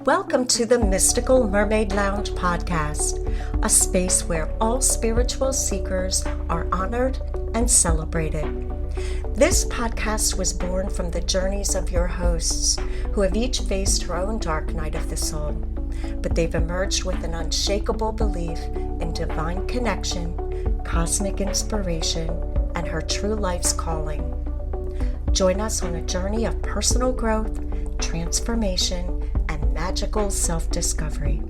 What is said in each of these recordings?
Welcome to the Mystical Mermaid Lounge podcast, a space where all spiritual seekers are honored and celebrated. This podcast was born from the journeys of your hosts, who have each faced her own dark night of the soul, but they've emerged with an unshakable belief in divine connection, cosmic inspiration, and her true life's calling. Join us on a journey of personal growth, transformation, and magical self-discovery.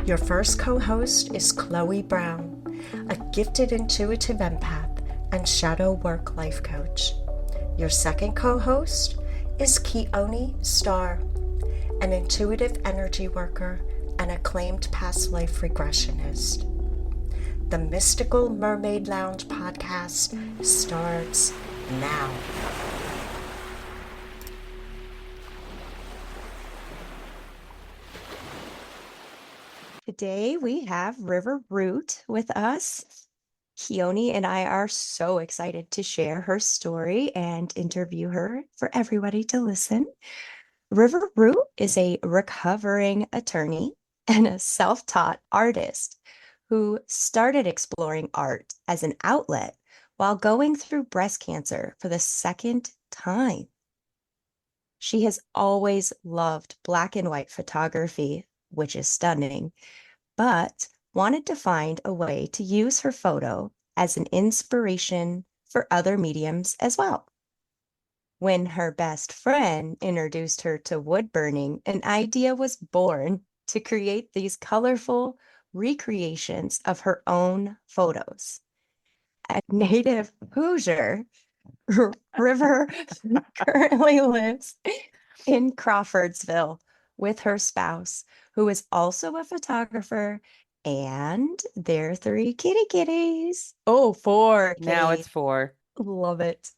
Your first co-host is Chloe Brown, a gifted intuitive empath and shadow work life coach. Your second co-host is Keone Starr, an intuitive energy worker and acclaimed past life regressionist. The Mystical Mermaid Lounge podcast starts now. Today we have River Root with us. Keone and I are so excited to share her story and interview her for everybody to listen. River Root is a recovering attorney and a self-taught artist who started exploring art as an outlet while going through breast cancer for the second time. She has always loved black and white photography, which is stunning, but wanted to find a way to use her photo as an inspiration for other mediums as well. When her best friend introduced her to wood burning, an idea was born to create these colorful recreations of her own photos. A native Hoosier, River currently lives in Crawfordsville with her spouse, who is also a photographer, and their 3 kitties. Oh, 4 Now kitties. it's 4. Love it.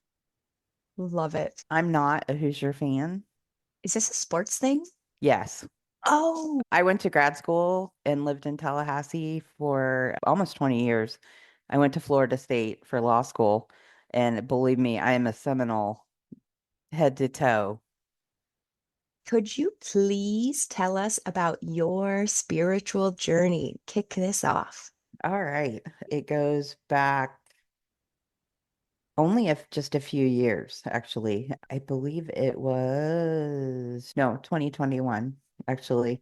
Love it. I'm not a Hoosier fan. Is this a sports thing? Yes. Oh, I went to grad school and lived in Tallahassee for almost 20 years. I went to Florida State for law school, and believe me, I am a Seminole head to toe. could you please tell us about your spiritual journey? Kick this off. All right. It goes back only just a few years, actually. I believe it was, no, 2021, actually.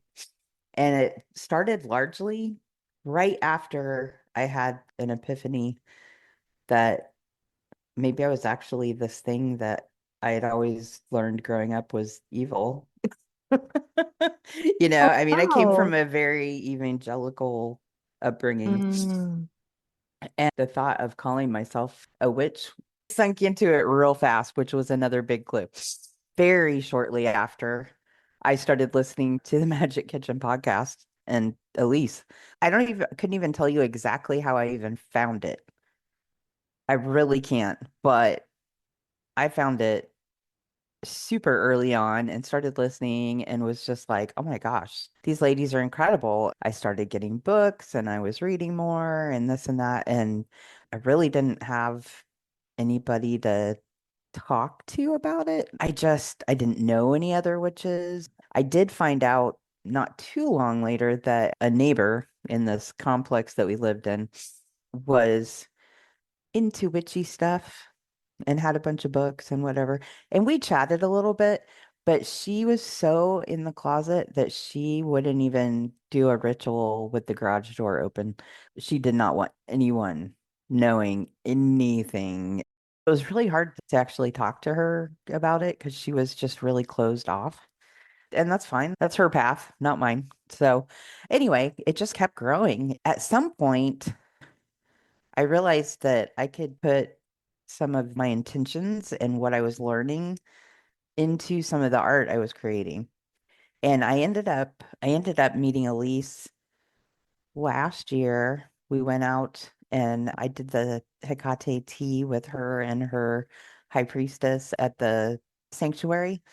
And it started largely right after I had an epiphany that maybe I was actually this thing that I had always learned growing up was evil. I mean, I came Oh, from a very evangelical upbringing, mm. and the thought of calling myself a witch sunk into it real fast, which was another big clue. Very shortly after, I started listening to the Magic Kitchen podcast and Elise. Couldn't even tell you exactly how I even found it. I really can't, but I found it super early on and started listening and was just like, oh my gosh, these ladies are incredible. I started getting books and I was reading more and this and that. And I really didn't have anybody to talk to about it. I didn't know any other witches. I did find out not too long later that a neighbor in this complex that we lived in was into witchy stuff and had a bunch of books and whatever. And we chatted a little bit, but she was so in the closet that she wouldn't even do a ritual with the garage door open. She did not want anyone knowing anything. It was really hard to actually talk to her about it because she was just really closed off. And that's fine. That's her path, not mine. So, anyway, it just kept growing. At some point, I realized that I could put some of my intentions and what I was learning into some of the art I was creating. And I ended up meeting Elise last year. We went out and I did the Hecate tea with her and her high priestess at the sanctuary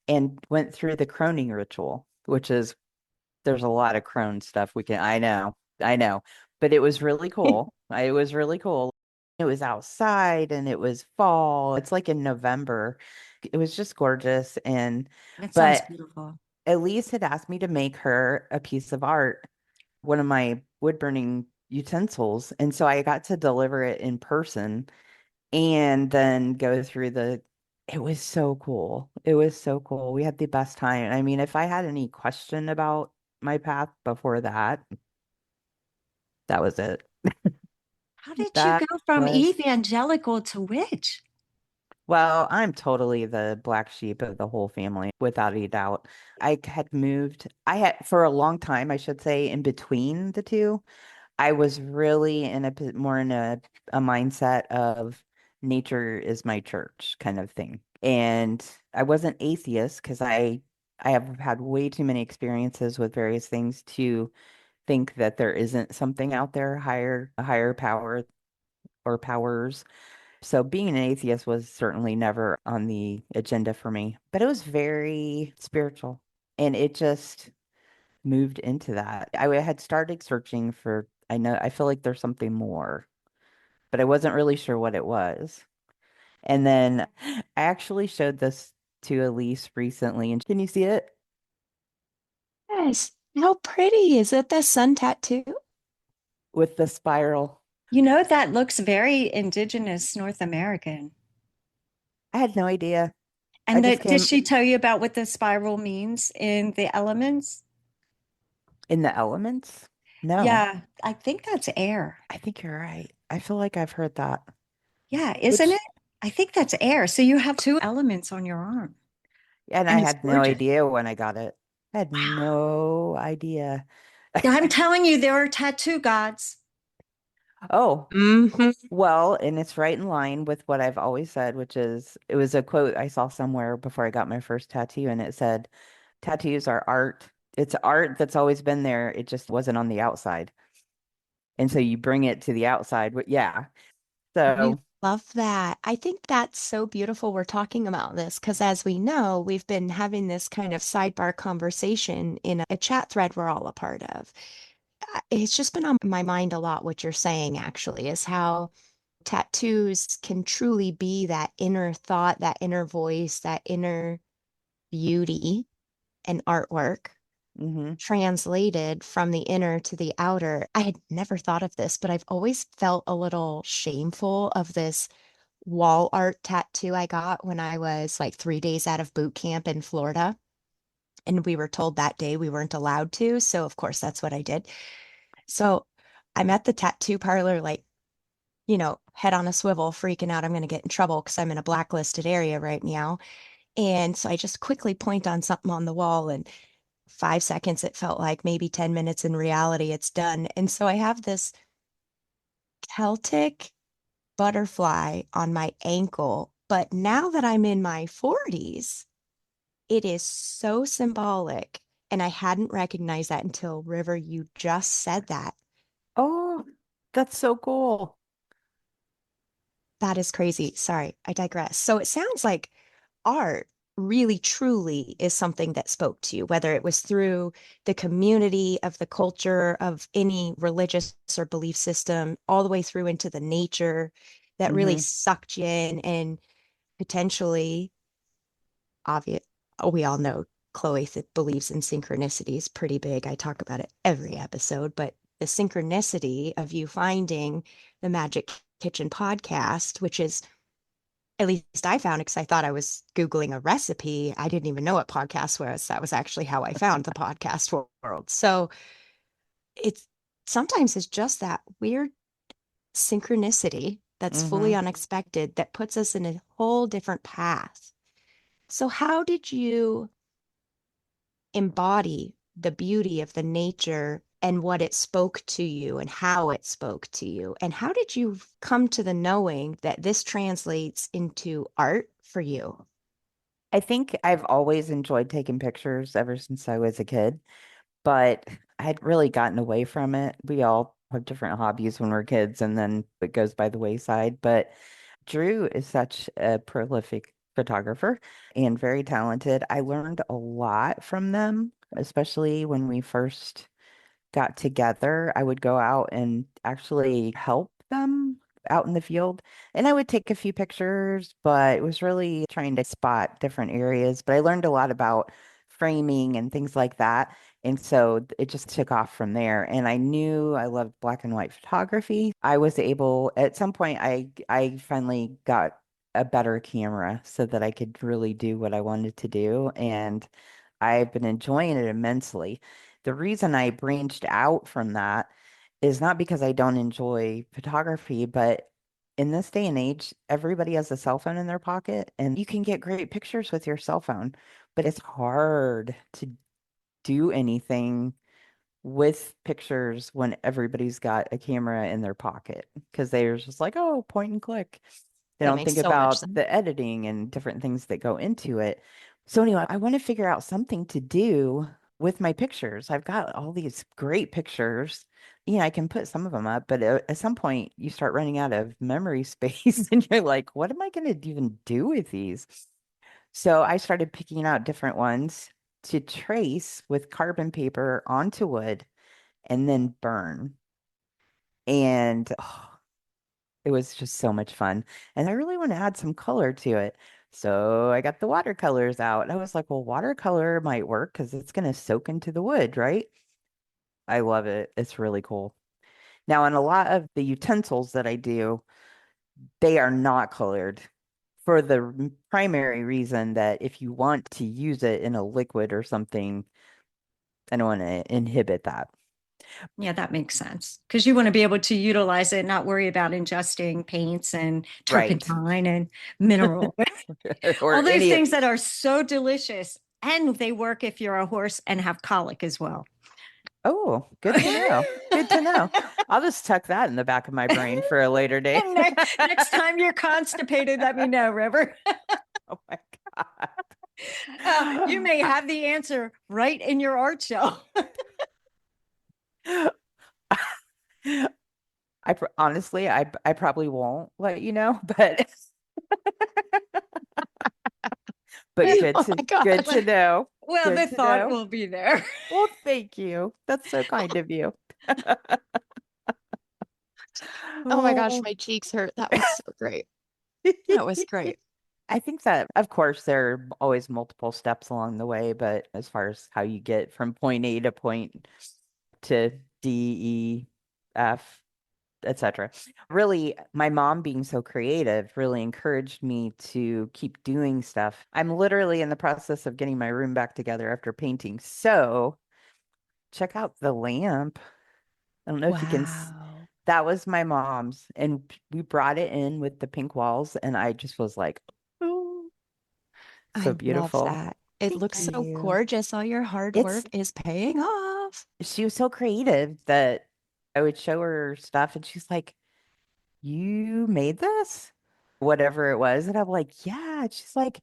and went through the croning ritual, which is there's a lot of crone stuff I know, but it was really cool. It was really cool. It was outside and it was fall. It's like in November. It was just gorgeous. That sounds But beautiful. Elise had asked me to make her a piece of art, one of my wood burning utensils. And so I got to deliver it in person and then go through it was so cool. It was so cool. We had the best time. I mean, if I had any question about my path before that, that was it. How did you That go from was, evangelical to witch? well, I'm totally the black sheep of the whole family, without a doubt. I had, for a long time, I should say, in between the two. I was really in more in a mindset of nature is my church kind of thing. And I wasn't atheist because I have had way too many experiences with various things to think that there isn't something out there a higher power or powers. So being an atheist was certainly never on the agenda for me, but it was very spiritual and it just moved into that. Had started searching for, I feel like there's something more, but I wasn't really sure what it was. And then I actually showed this to Elise recently, and can you see it? Yes. How pretty. Is it the sun tattoo? With the spiral. You know, that looks very indigenous North American. I had no idea. I And just did came she tell you about what the spiral means in the elements? in the elements. No, Yeah, I think that's air. I think you're right. I feel like I've heard that. Yeah, isn't it? Which, I think that's air. So you have two elements on your arm, and I and it's had no gorgeous. idea when I got it. I had Wow. no idea. I'm telling you, there are tattoo gods. Oh, Hmm. well, and it's right in line with what I've always said, which is it was a quote I saw somewhere before I got my first tattoo, and it said, tattoos are art. It's art that's always been there. It just wasn't on the outside. And so you bring it to the outside. But yeah. I So, love that. I think that's so beautiful we're talking about this because, as we know, we've been having this kind of sidebar conversation in a chat thread we're all a part of. It's just been on my mind a lot what you're saying, actually, is how tattoos can truly be that inner thought, that inner voice, that inner beauty and artwork hmm translated from the inner to the outer. I had never thought of this, but I've always felt a little shameful of this wall art tattoo I got when I was like 3 days out of boot camp in Florida. And we were told that day we weren't allowed to. So, of course, that's what I did. So, I'm at the tattoo parlor, like, head on a swivel, freaking out. I'm going to get in trouble because I'm in a blacklisted area right now. And so I just quickly point on something on the wall, and 5 seconds, it felt like maybe 10 minutes in reality, it's done. And so I have this Celtic butterfly on my ankle. But now that I'm in my 40s, it is so symbolic. And I hadn't recognized that until River, you just said that. oh, that's so cool. That is crazy. Sorry, I digress. So it sounds like art really truly is something that spoke to you, whether it was through the community of the culture of any religious or belief system, all the way through into the nature that really hmm sucked you in and potentially obvious. We all know Chloe believes in synchronicities pretty big. I talk about it every episode, but the synchronicity of you finding the Magic Kitchen podcast, which is at least I found it because I thought I was Googling a recipe. I didn't even know what podcast was. That was actually how I found the podcast world. So it's sometimes it's just that weird synchronicity that's fully hmm unexpected that puts us in a whole different path. So how did you embody the beauty of the nature and what it spoke to you and how it spoke to you? And how did you come to the knowing that this translates into art for you? I think I've always enjoyed taking pictures ever since I was a kid, but I had really gotten away from it. We all have different hobbies when we're kids, and then it goes by the wayside. But Drew is such a prolific photographer and very talented. I learned a lot from them, especially when we first got together. I would go out and actually help them out in the field. And I would take a few pictures, but it was really trying to spot different areas. But I learned a lot about framing and things like that. And so it just took off from there. And I knew I loved black and white photography. I was able, at some point, I finally got a better camera so that I could really do what I wanted to do. And I've been enjoying it immensely. The reason I branched out from that is not because I don't enjoy photography, but in this day and age, everybody has a cell phone in their pocket and you can get great pictures with your cell phone, but it's hard to do anything with pictures when everybody's got a camera in their pocket because they're just like, oh, point and click. They That don't makes think so much about sense. the editing and different things that go into it. So anyway, I want to figure out something to do with my pictures. I've got all these great pictures. I can put some of them up, but at some point you start running out of memory space and you're like, what am I going to even do with these? So I started picking out different ones to trace with carbon paper onto wood and then burn. And it was just so much fun. And I really want to add some color to it. So I got the watercolors out. I was like, well, watercolor might work because it's going to soak into the wood, right? I love it. It's really cool. Now, on a lot of the utensils that I do, they are not colored for the primary reason that if you want to use it in a liquid or something, I don't want to inhibit that. Yeah, that makes sense. Because you want to be able to utilize it, not worry about ingesting paints and Right. turpentine and mineral. Or All those any. things that are so delicious. And they work if you're a horse and have colic as well. Oh, good to know. Good to know. I'll just tuck that in the back of my brain for a later date. And next time you're constipated, let me know, River. Oh my You may have the answer right in your art show. God. Honestly, I probably won't let you know, but good Oh my good gosh. to know. Well, Good the to thought know. will be there. Well, thank you. That's so kind of you. Oh my gosh, Oh. my cheeks hurt. That was so great. That was great. I think that, of course, there are always multiple steps along the way, but as far as how you get from point A to point to D, E, F, etc. Really, my mom being so creative really encouraged me to keep doing stuff. I'm literally in the process of getting my room back together after painting. So check out the lamp. I don't know if you can. Wow. That was my mom's, and we brought it in with the pink walls, and I just was like, oh, so I love beautiful. that. It Thank looks so you. gorgeous. All your hard It's work is paying off. She was so creative that I would show her stuff, and she's like, you made this? Whatever it was. And I'm like, yeah. And she's like,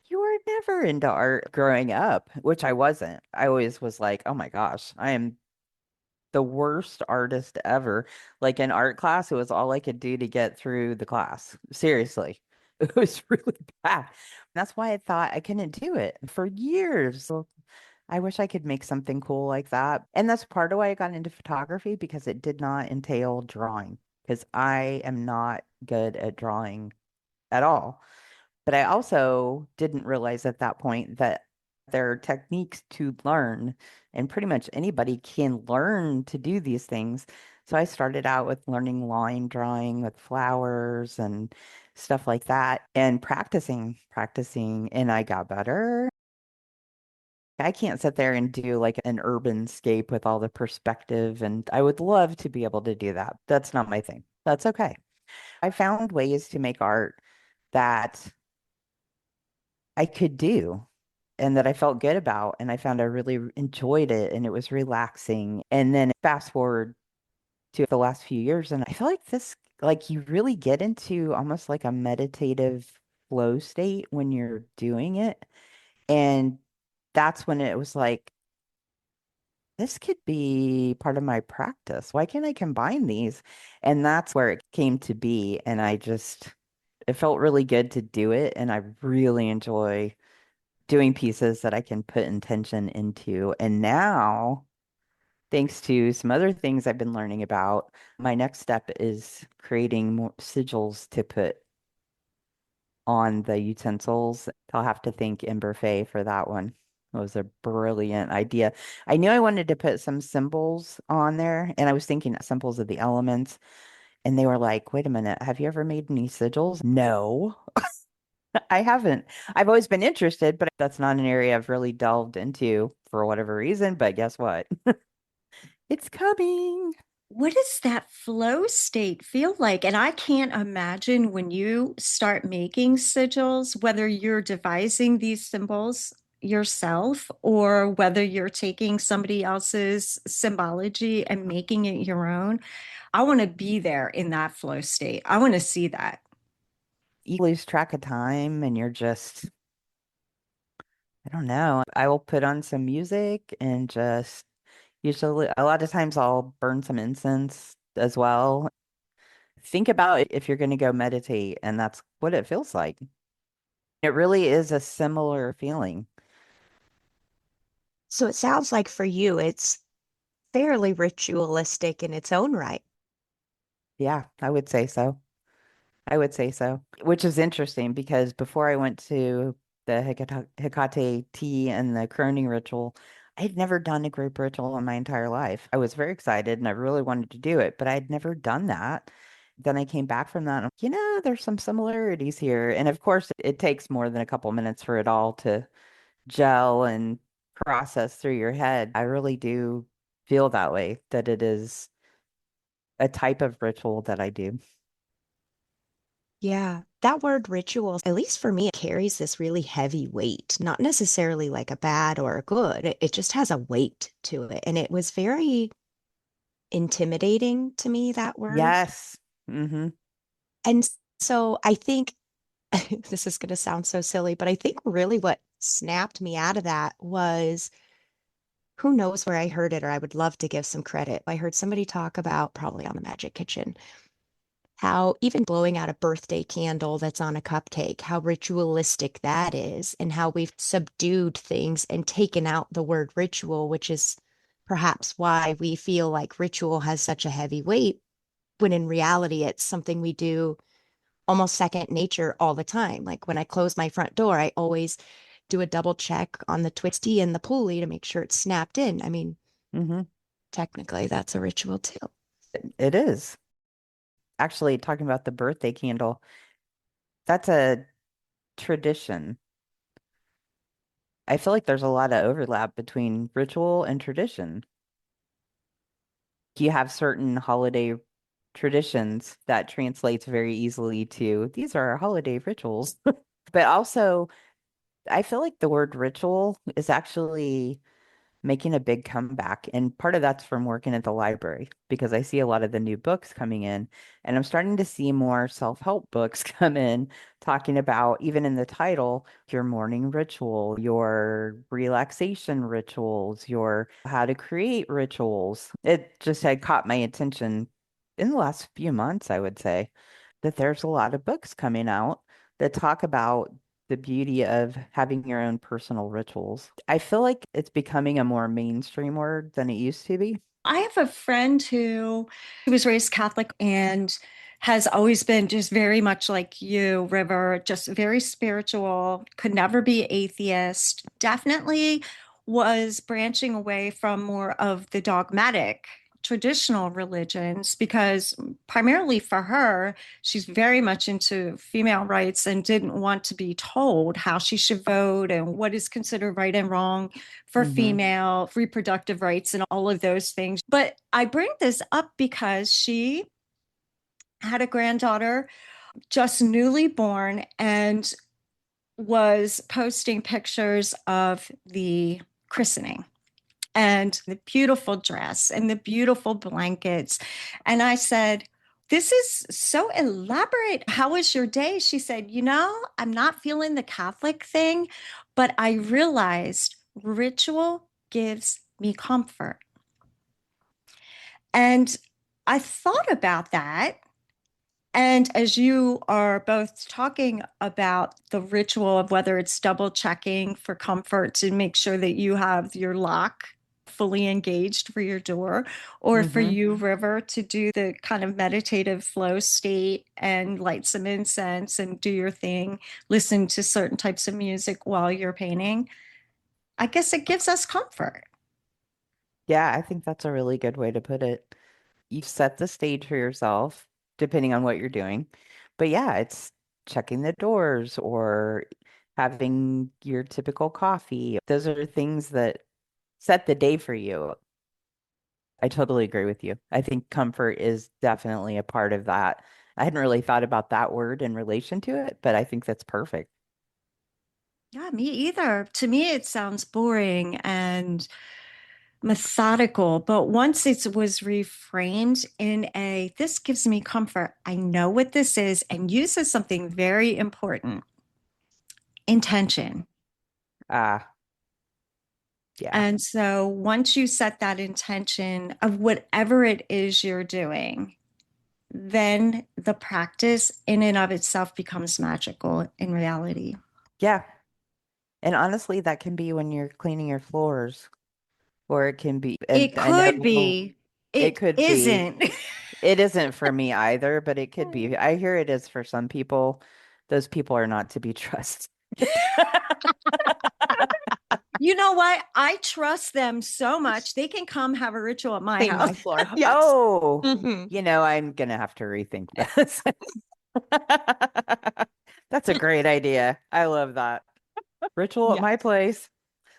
you were never into art growing up, which I wasn't. I always was like, oh my gosh, I am the worst artist ever. Like in art class, it was all I could do to get through the class. Seriously. It was really bad. That's why I thought I couldn't do it for years. So I wish I could make something cool like that. And that's part of why I got into photography because it did not entail drawing, because I am not good at drawing at all. But I also didn't realize at that point that there are techniques to learn, and pretty much anybody can learn to do these things. So I started out with learning line drawing with flowers and stuff like that and practicing, and I got better. I can't sit there and do like an urban scape with all the perspective, and I would love to be able to do that. That's not my thing. That's okay. I found ways to make art that I could do and that I felt good about, and I found I really enjoyed it and it was relaxing. And then fast forward to the last few years, and I feel like like you really get into almost like a meditative flow state when you're doing it. And that's when it was like, this could be part of my practice. Why can't I combine these? And that's where it came to be. And it felt really good to do it. And I really enjoy doing pieces that I can put intention into. And now, thanks to some other things I've been learning about, my next step is creating more sigils to put on the utensils. I'll have to thank Ember Faye for that one. It was a brilliant idea. I knew I wanted to put some symbols on there, and I was thinking symbols of the elements. And they were like, wait a minute, have you ever made any sigils? No, I haven't. I've always been interested, but that's not an area I've really delved into for whatever reason. But guess what? It's coming. What does that flow state feel like? And I can't imagine when you start making sigils, whether you're devising these symbols yourself or whether you're taking somebody else's symbology and making it your own. I want to be there in that flow state. I want to see that. You lose track of time and you're just, I don't know. I will put on some music and just usually, a lot of times I'll burn some incense as well. Think about it if you're going to go meditate, and that's what it feels like. It really is a similar feeling. So it sounds like for you, it's fairly ritualistic in its own right. Yeah, I would say so. I would say so, which is interesting because before I went to the Hecate tea and the croning ritual, I had never done a group ritual in my entire life. I was very excited and I really wanted to do it, but I had never done that. Then I came back from that and, there's some similarities here. And of course, it takes more than a couple minutes for it all to gel and process through your head. I really do feel that way, that it is a type of ritual that I do. Yeah, that word ritual, at least for me, it carries this really heavy weight, not necessarily like a bad or a good. It just has a weight to it. And it was very intimidating to me, that word. Yes. Hmm. And so I think this is going to sound so silly, but I think really what snapped me out of that was who knows where I heard it, or I would love to give some credit. I heard somebody talk about, probably on the Magic Kitchen, how even blowing out a birthday candle that's on a cupcake, how ritualistic that is, and how we've subdued things and taken out the word ritual, which is perhaps why we feel like ritual has such a heavy weight, when in reality, it's something we do almost second nature all the time. Like when I close my front door, I always do a double check on the twisty and the pulley to make sure it's snapped in. I mean, Hmm. technically, that's a ritual too. It is. Actually, talking about the birthday candle, that's a tradition. I feel like there's a lot of overlap between ritual and tradition. You have certain holiday traditions that translates very easily to these are our holiday rituals. But also, I feel like the word ritual is actually making a big comeback. And part of that's from working at the library because I see a lot of the new books coming in, and I'm starting to see more self-help books come in talking about, even in the title, your morning ritual, your relaxation rituals, your how to create rituals. It just had caught my attention in the last few months, I would say, that there's a lot of books coming out that talk about the beauty of having your own personal rituals. I feel like it's becoming a more mainstream word than it used to be. I have a friend who was raised Catholic and has always been just very much like you, River, just very spiritual, could never be atheist, definitely was branching away from more of the dogmatic traditional religions because primarily for her, she's very much into female rights and didn't want to be told how she should vote and what is considered right and wrong for Hmm. female reproductive rights and all of those things. But I bring this up because she had a granddaughter just newly born and was posting pictures of the christening and the beautiful dress and the beautiful blankets. And I said, this is so elaborate. How was your day? She said, I'm not feeling the Catholic thing, but I realized ritual gives me comfort. And I thought about that. And as you are both talking about the ritual of whether it's double checking for comfort to make sure that you have your lock fully engaged for your door, or for Hmm. you, River, to do the kind of meditative flow state and light some incense and do your thing, listen to certain types of music while you're painting. I guess it gives us comfort. Yeah, I think that's a really good way to put it. You set the stage for yourself, depending on what you're doing. But yeah, it's checking the doors or having your typical coffee. Those are things that set the day for you. I totally agree with you. I think comfort is definitely a part of that. I hadn't really thought about that word in relation to it, but I think that's perfect. Yeah, me either. To me, it sounds boring and methodical, but once it was reframed in a, this gives me comfort. I know what this is, and uses something very important, intention. Ah, yeah. And so once you set that intention of whatever it is you're doing, then the practice in and of itself becomes magical in reality. Yeah. And honestly, that can be when you're cleaning your floors, or it can be, and It I could know be, it it could be. isn't. It isn't for me either, but it could be. I hear it is for some people. Those people are not to be trusted. You know what? I trust them so much. They can come have a ritual at my Clean house. my floor. Yes. Oh, Hmm. I'm gonna have to rethink this. That's a great idea. I love that. Ritual at Yeah. my place,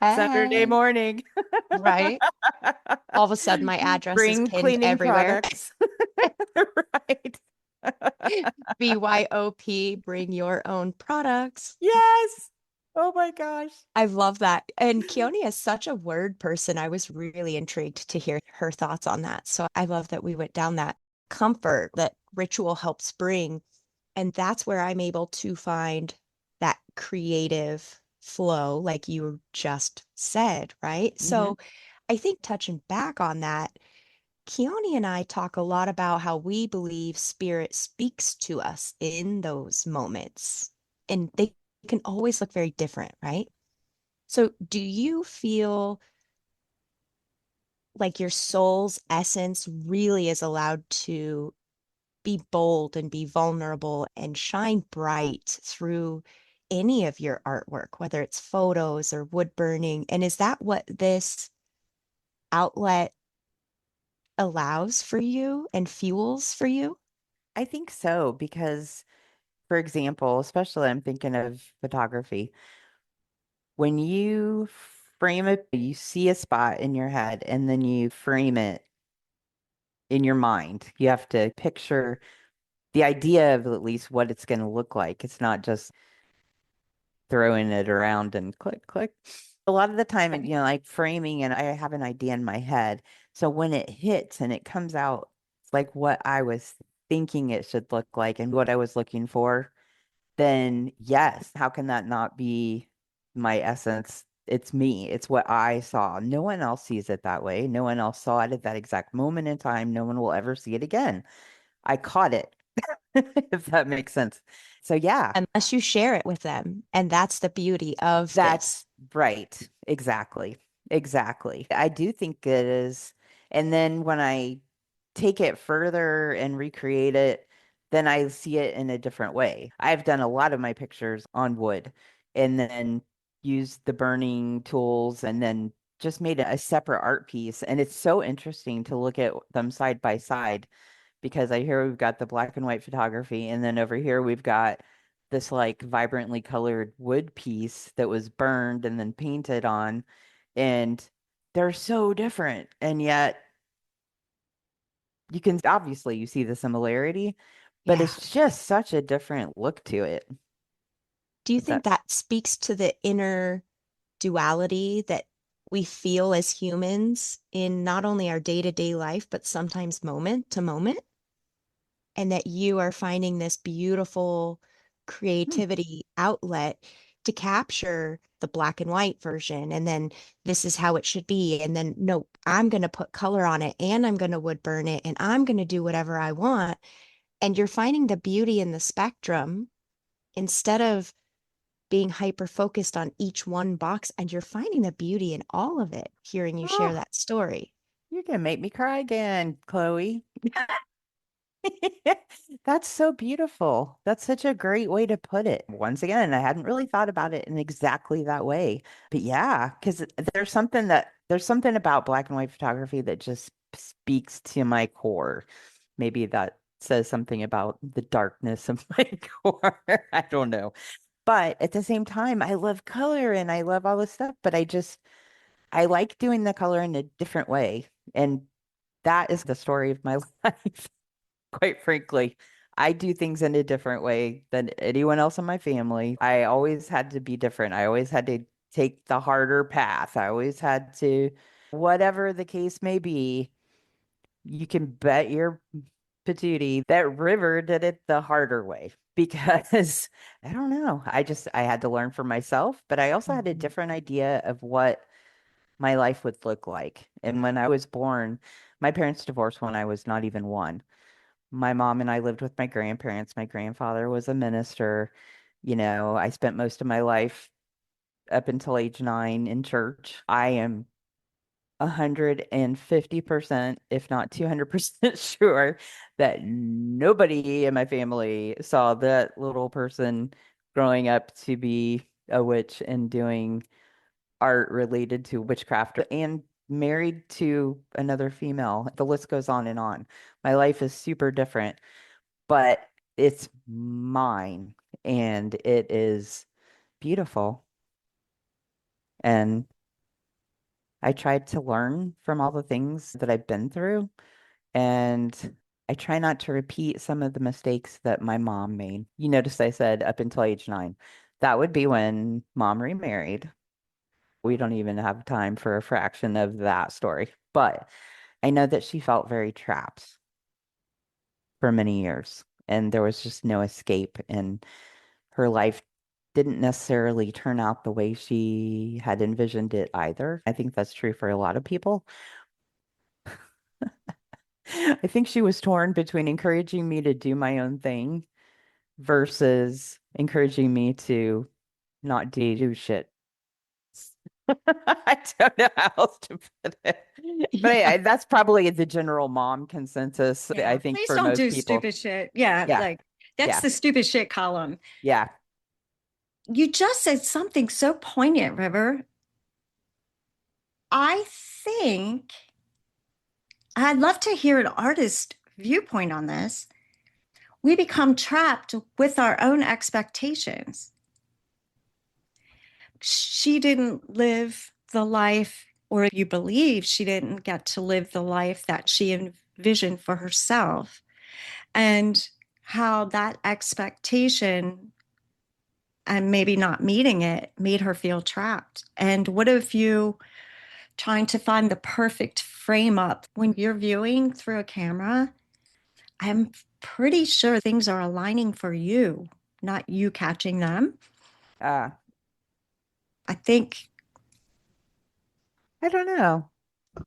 Saturday Hey, morning. right? All of a sudden, my address is Bring pinned cleaning everywhere. products. Right. BYOP, bring your own products. Yes. Oh my gosh. I love that. And Keone is such a word person. I was really intrigued to hear her thoughts on that. So I love that we went down that comfort that ritual helps bring. And that's where I'm able to find that creative flow, like you just said, right? Hmm. So I think touching back on that, Keone and I talk a lot about how we believe spirit speaks to us in those moments. And they can always look very different, right? So, do you feel like your soul's essence really is allowed to be bold and be vulnerable and shine bright through any of your artwork, whether it's photos or wood burning? And is that what this outlet allows for you and fuels for you? I think so because, for example, especially I'm thinking of photography. When you frame it, you see a spot in your head and then you frame it in your mind. You have to picture the idea of at least what it's going to look like. It's not just throwing it around and click, click. A lot of the time, Right. like framing, and I have an idea in my head. So when it hits and it comes out, it's like what I was thinking it should look like and what I was looking for, then yes, how can that not be my essence? It's me. It's what I saw. No one else sees it that way. No one else saw it at that exact moment in time. No one will ever see it again. I caught it, if that makes sense. So yeah, Unless you share it with them. And that's the beauty of this. that's right. Exactly. Exactly. I do think it is. And then when I take it further and recreate it, then I see it in a different way. I've done a lot of my pictures on wood and then used the burning tools and then just made a separate art piece. And it's so interesting to look at them side by side because I hear we've got the black and white photography, and then over here we've got this like vibrantly colored wood piece that was burned and then painted on, and they're so different. And yet you can obviously you see the similarity, but Yeah. it's just such a different look to it. Do you If that think that speaks to the inner duality that we feel as humans in not only our day-to-day life, but sometimes moment to moment? And that you are finding this beautiful hmm. creativity outlet to capture the black and white version. And then this is how it should be. And then, no, I'm going to put color on it and I'm going to wood burn it and I'm going to do whatever I want. And you're finding the beauty in the spectrum instead of being hyper focused on each one box. And you're finding the beauty in all of it, hearing you share Oh, that story. you're gonna make me cry again, Chloe. That's so beautiful. That's such a great way to put it. Once again, I hadn't really thought about it in exactly that way. But yeah, because there's something about black and white photography that just speaks to my core. Maybe that says something about the darkness of my core. I don't know. But at the same time, I love color and I love all this stuff, but I like doing the color in a different way. And that is the story of my life. Quite frankly, I do things in a different way than anyone else in my family. I always had to be different. I always had to take the harder path. I always had to, whatever the case may be, you can bet your patootie that River did it the harder way because I don't know. I had to learn for myself, but I also had a Mhm. different idea of what my life would look like. And when I was born, my parents divorced when I was not even one. My mom and I lived with my grandparents. My grandfather was a minister. I spent most of my life up until age 9 in church. I am 150%, if not 200% sure that nobody in my family saw that little person growing up to be a witch and doing art related to witchcraft and married to another female. The list goes on and on. My life is super different, but it's mine and it is beautiful. And I tried to learn from all the things that I've been through, and I try not to repeat some of the mistakes that my mom made. You notice I said up until age 9. That would be when mom remarried. We don't even have time for a fraction of that story, but I know that she felt very trapped for many years, and there was just no escape, and her life didn't necessarily turn out the way she had envisioned it either. I think that's true for a lot of people. I think she was torn between encouraging me to do my own thing versus encouraging me to not do shit. I don't know how else to put it. But Yeah. that's probably the general mom consensus, I Yeah, think, please for don't most do people. stupid shit. Yeah, Yeah, like that's yeah, the stupid shit column. yeah. You just said something so poignant, River. I think I'd love to hear an artist viewpoint on this. We become trapped with our own expectations. She didn't live the life, or you believe she didn't get to live the life that she envisioned for herself, and how that expectation and maybe not meeting it made her feel trapped. And what if you trying to find the perfect frame up when you're viewing through a camera? I'm pretty sure things are aligning for you, not you catching them. Uh, I think, I don't know.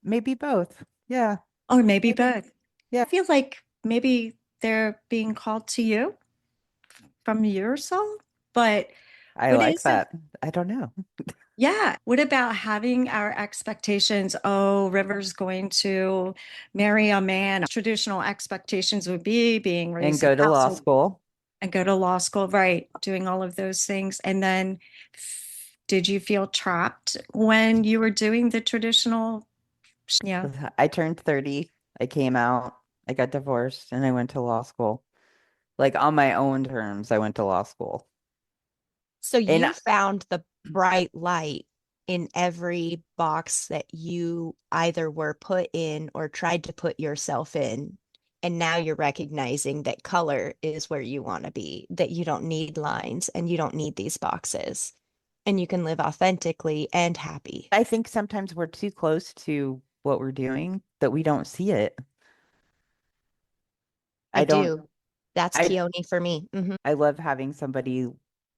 Maybe both. Yeah, or maybe maybe. both. Yeah, I feel like maybe they're being called to you from your soul. But I what like is it? that. I don't know. Yeah. What about having our expectations? Oh, River's going to marry a man. Traditional expectations would be being And raised in go a to law household school. and go to law school, right? Doing all of those things. And then did you feel trapped when you were doing the traditional? Yeah. I turned 30. I came out. I got divorced and I went to law school. Like on my own terms, I went to law school. So And you found the bright light in every box that you either were put in or tried to put yourself in. And now you're recognizing that color is where you want to be, that you don't need lines and you don't need these boxes. And you can live authentically and happy. I think sometimes we're too close to what we're doing that we don't see it. I I don't, do. That's I, Keone for me. I love having somebody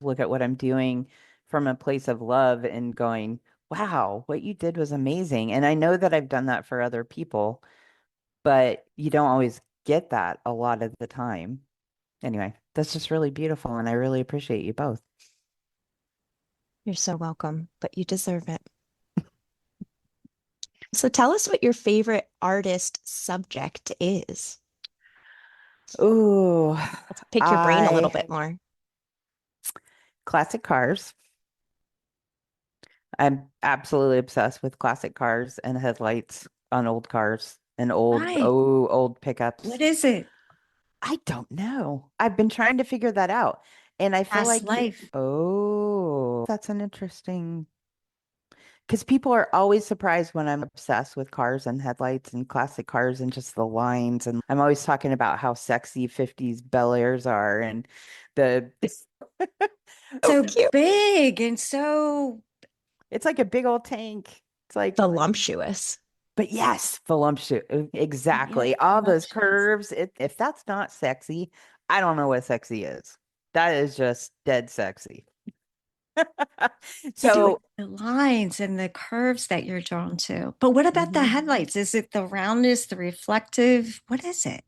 look at what I'm doing from a place of love and going, wow, what you did was amazing. And I know that I've done that for other people, but you don't always get that a lot of the time. Anyway, that's just really beautiful. And I really appreciate you both. You're so welcome, but you deserve it. So tell us what your favorite artist subject is. Ooh, Let's pick your brain a little I bit more. classic cars. I'm absolutely obsessed with classic cars and headlights on old cars and Right. old pickups. What is it? I don't know. I've been trying to figure that out. And I feel Past like, life. oh, that's an interesting, because people are always surprised when I'm obsessed with cars and headlights and classic cars and just the lines. And I'm always talking about how sexy 50s Bel Airs are and the, So So cute. big and so it's like a big old tank. It's like, Voluptuous. but yes, voluptuous. yeah, Exactly. All those voluptuous. curves. If that's not sexy, I don't know what sexy is. That is just dead sexy. It's So the lines and the curves that you're drawn to. But what about the mhm. headlights? Is it the roundness, the reflective? What is it?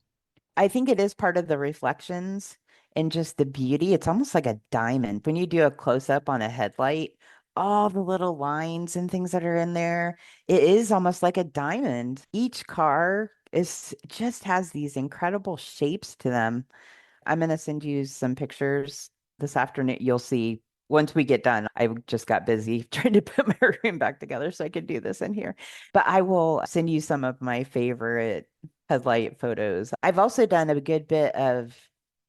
I think it is part of the reflections and just the beauty. It's almost like a diamond. When you do a close up on a headlight, all the little lines and things that are in there, it is almost like a diamond. Each car is just has these incredible shapes to them. I'm going to send you some pictures this afternoon. You'll see once we get done. I just got busy trying to put my room back together so I could do this in here. But I will send you some of my favorite headlight photos. I've also done a good bit of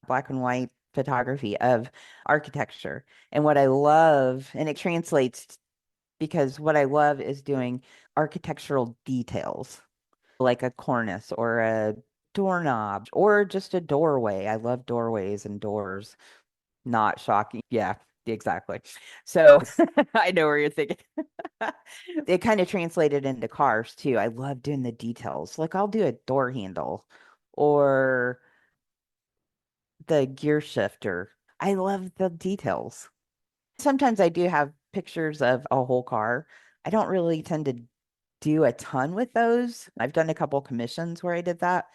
black and white photography of architecture. And what I love, and it translates because what I love is doing architectural details like a cornice or a doorknob or just a doorway. I love doorways and doors. Not shocking. Yeah, exactly. So I know where you're thinking. It kind of translated into cars too. I love doing the details. Like I'll do a door handle or the gear shifter. I love the details. Sometimes I do have pictures of a whole car. I don't really tend to do a ton with those. I've done a couple commissions where I did that.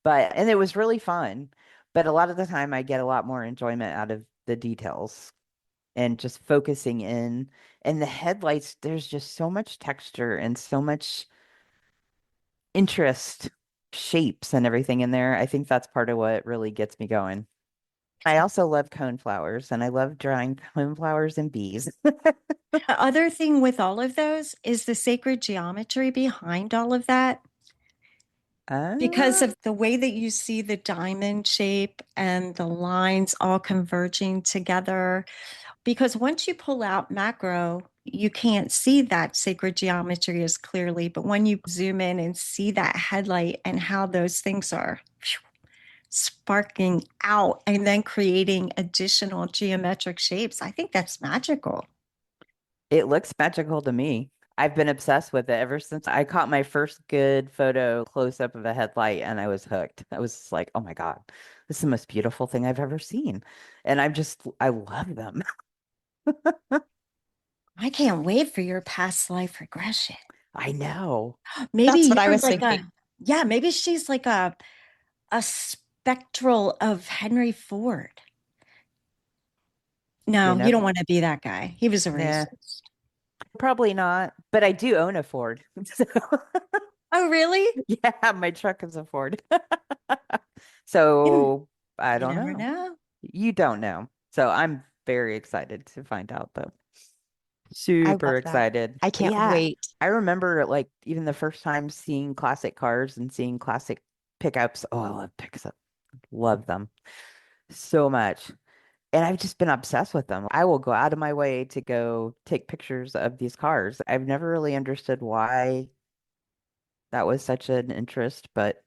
And it was really fun. But a lot of the time, I get a lot more enjoyment out of the details and just focusing in. And the headlights, there's just so much texture and so much interest, shapes, and everything in there. I think that's part of what really gets me going. I also love cone flowers and I love drawing cone flowers and bees. The other thing with all of those is the sacred geometry behind all of that. Because Ah, of the way that you see the diamond shape and the lines all converging together. Because once you pull out macro, you can't see that sacred geometry as clearly. But when you zoom in and see that headlight and how those things are sparking out and then creating additional geometric shapes, I think that's magical. it looks magical to me. I've been obsessed with it ever since I caught my first good photo close up of a headlight and I was hooked. I was like, oh my God, this is the most beautiful thing I've ever seen. And I love them. I can't wait for your past life regression. I know. Maybe That's what I you're was like thinking. yeah, maybe she's like a spectral of Henry Ford. You No, you know, don't want to be that guy. He was a nah, racist. probably not. But I do own a Ford. So Oh, really? yeah, my truck is a Ford. You, So I you don't never know. know. You don't know. So I'm very excited to find out though. I Super love that. excited. I But can't yeah, wait. I remember like even the first time seeing classic cars and seeing classic pickups. Oh, I love pickups. Love them so much. And I've just been obsessed with them. I will go out of my way to go take pictures of these cars. I've never really understood why that was such an interest, but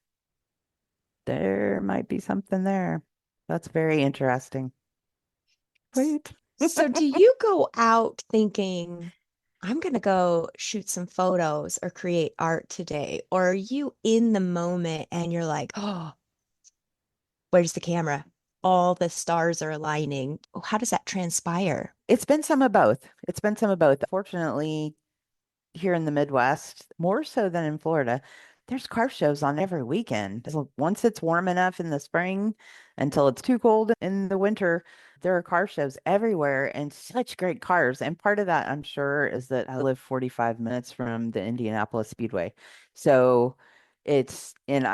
there might be something there. That's very interesting. Wait. So, do you go out thinking, I'm going to go shoot some photos or create art today? Or are you in the moment and you're like, oh, where's the camera? All the stars are aligning. How does that transpire? It's been some of both. It's been some of both. Fortunately, here in the Midwest, more so than in Florida, there's car shows on every weekend. So once it's warm enough in the spring until it's too cold in the winter, there are car shows everywhere and such great cars. And part of that, I'm sure, is that I live 45 minutes from the Indianapolis Speedway. So it's, and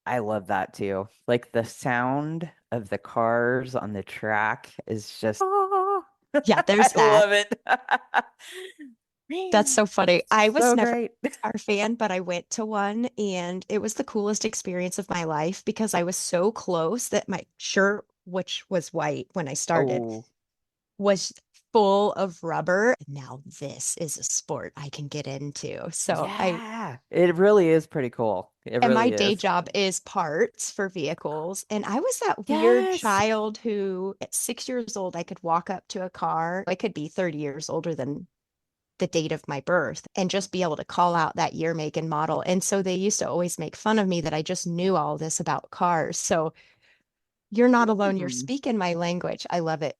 I love that too. Like the sound of the cars on the track is just, oh, Yeah, I there's that. love it. That's Man, so funny. I was so never great. a car fan, but I went to one and it was the coolest experience of my life because I was so close that my shirt, which was white when I started, Oh, was full of rubber. Now this is a sport I can get into. yeah. It really is pretty cool. It And my really day is. job is parts for vehicles. And I was that weird Yes. child who at 6 years old, I could walk up to a car. I could be 30 years older than the date of my birth and just be able to call out that year, make, and model. And so they used to always make fun of me that I just knew all this about cars. So you're not alone. You're Hmm. speaking my language. I love it.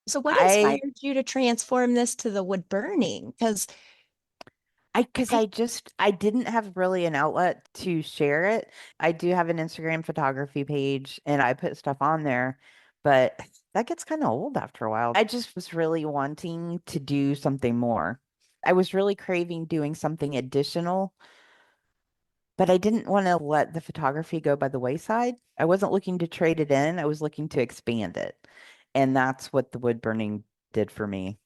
So what I inspired you to transform this to the wood burning? Because because I didn't have really an outlet to share it. I do have an Instagram photography page and I put stuff on there, but that gets kind of old after a while. I just was really wanting to do something more. I was really craving doing something additional, but I didn't want to let the photography go by the wayside. I wasn't looking to trade it in, I was looking to expand it. And that's what the wood burning did for me.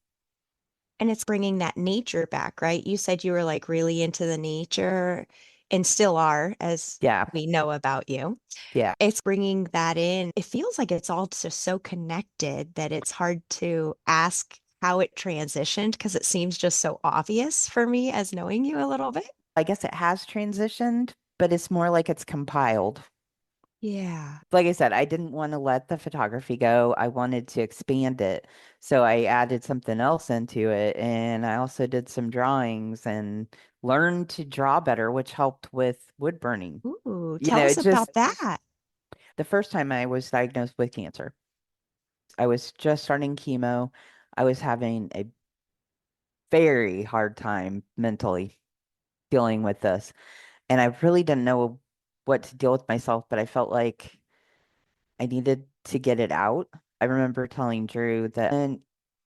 and it's bringing that nature back, right? You said you were like really into the nature and still are, as Yeah. we know about you. Yeah. It's bringing that in. It feels like it's all just so connected that it's hard to ask how it transitioned because it seems just so obvious for me as knowing you a little bit. I guess it has transitioned, but it's more like it's compiled. Yeah. Like I said, I didn't want to let the photography go. I wanted to expand it. So I added something else into it. And I also did some drawings and learned to draw better, which helped with wood burning. Ooh, You tell know, us it just about that. the first time I was diagnosed with cancer, I was just starting chemo. I was having a very hard time mentally dealing with this. And I really didn't know what to deal with myself, but I felt like I needed to get it out. I remember telling Drew that I didn't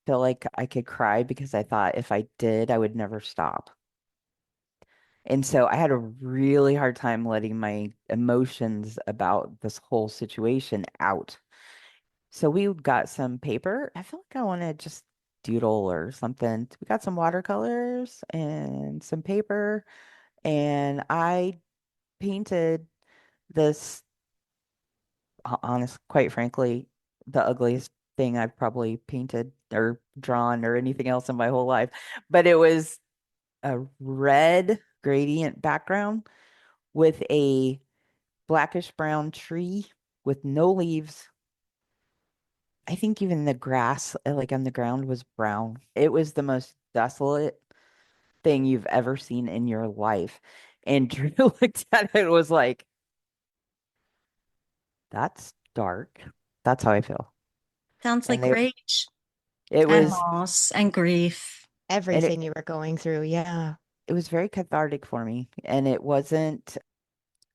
feel like I could cry because I thought if I did, I would never stop. And so I had a really hard time letting my emotions about this whole situation out. So we got some paper. I feel like I want to just doodle or something. We got some watercolors and some paper, and I painted this honest, quite frankly, the ugliest thing I've probably painted or drawn or anything else in my whole life. But it was a red gradient background with a blackish brown tree with no leaves. I think even the grass, like on the ground, was brown. It was the most desolate thing you've ever seen in your life. And Drew looked at it and was like, that's dark. That's how I feel. Sounds And like they, rage it and was, loss and grief. and Everything you were going through. Yeah. it was very cathartic for me. And it wasn't,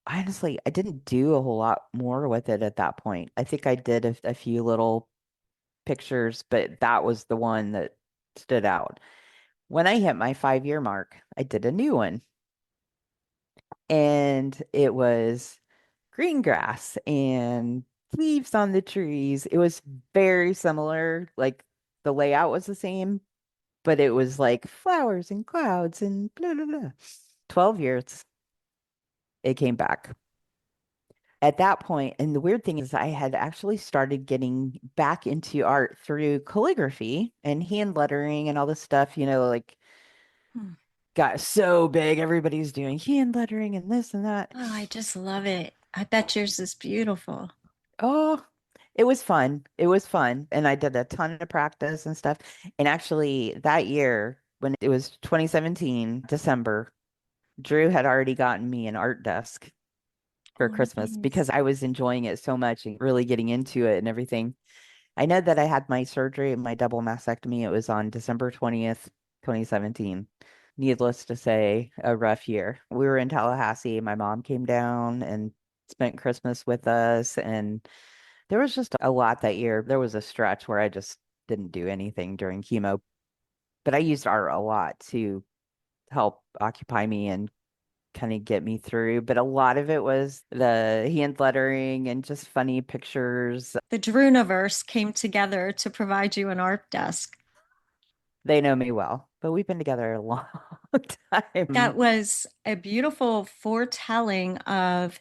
honestly, I didn't do a whole lot more with it at that point. I think I did a few little pictures, but that was the one that stood out. When I hit my 5 year mark, I did a new one. And it was green grass and leaves on the trees. It was very similar. Like the layout was the same, but it was like flowers and clouds and blah, blah, blah. 12 years, it came back. At that point, and the weird thing is, I had actually started getting back into art through calligraphy and hand lettering and all this stuff, like Hmm. got so big. Everybody's doing hand lettering and this and that. Oh, I just love it. I bet yours is beautiful. Oh, it was fun. It was fun. And I did a ton of practice and stuff. And actually, that year, when it was 2017, December, Drew had already gotten me an art desk for Oh, Christmas nice. because I was enjoying it so much and really getting into it and everything. I know that I had my surgery, my double mastectomy. It was on December 20th, 2017. Needless to say, a rough year. We were in Tallahassee. My mom came down and spent Christmas with us. And there was just a lot that year. There was a stretch where I just didn't do anything during chemo, but I used art a lot to help occupy me and kind of get me through. But a lot of it was the hand lettering and just funny pictures. The Druniverse came together to provide you an art desk. They know me well, but we've been together a long time. That was a beautiful foretelling of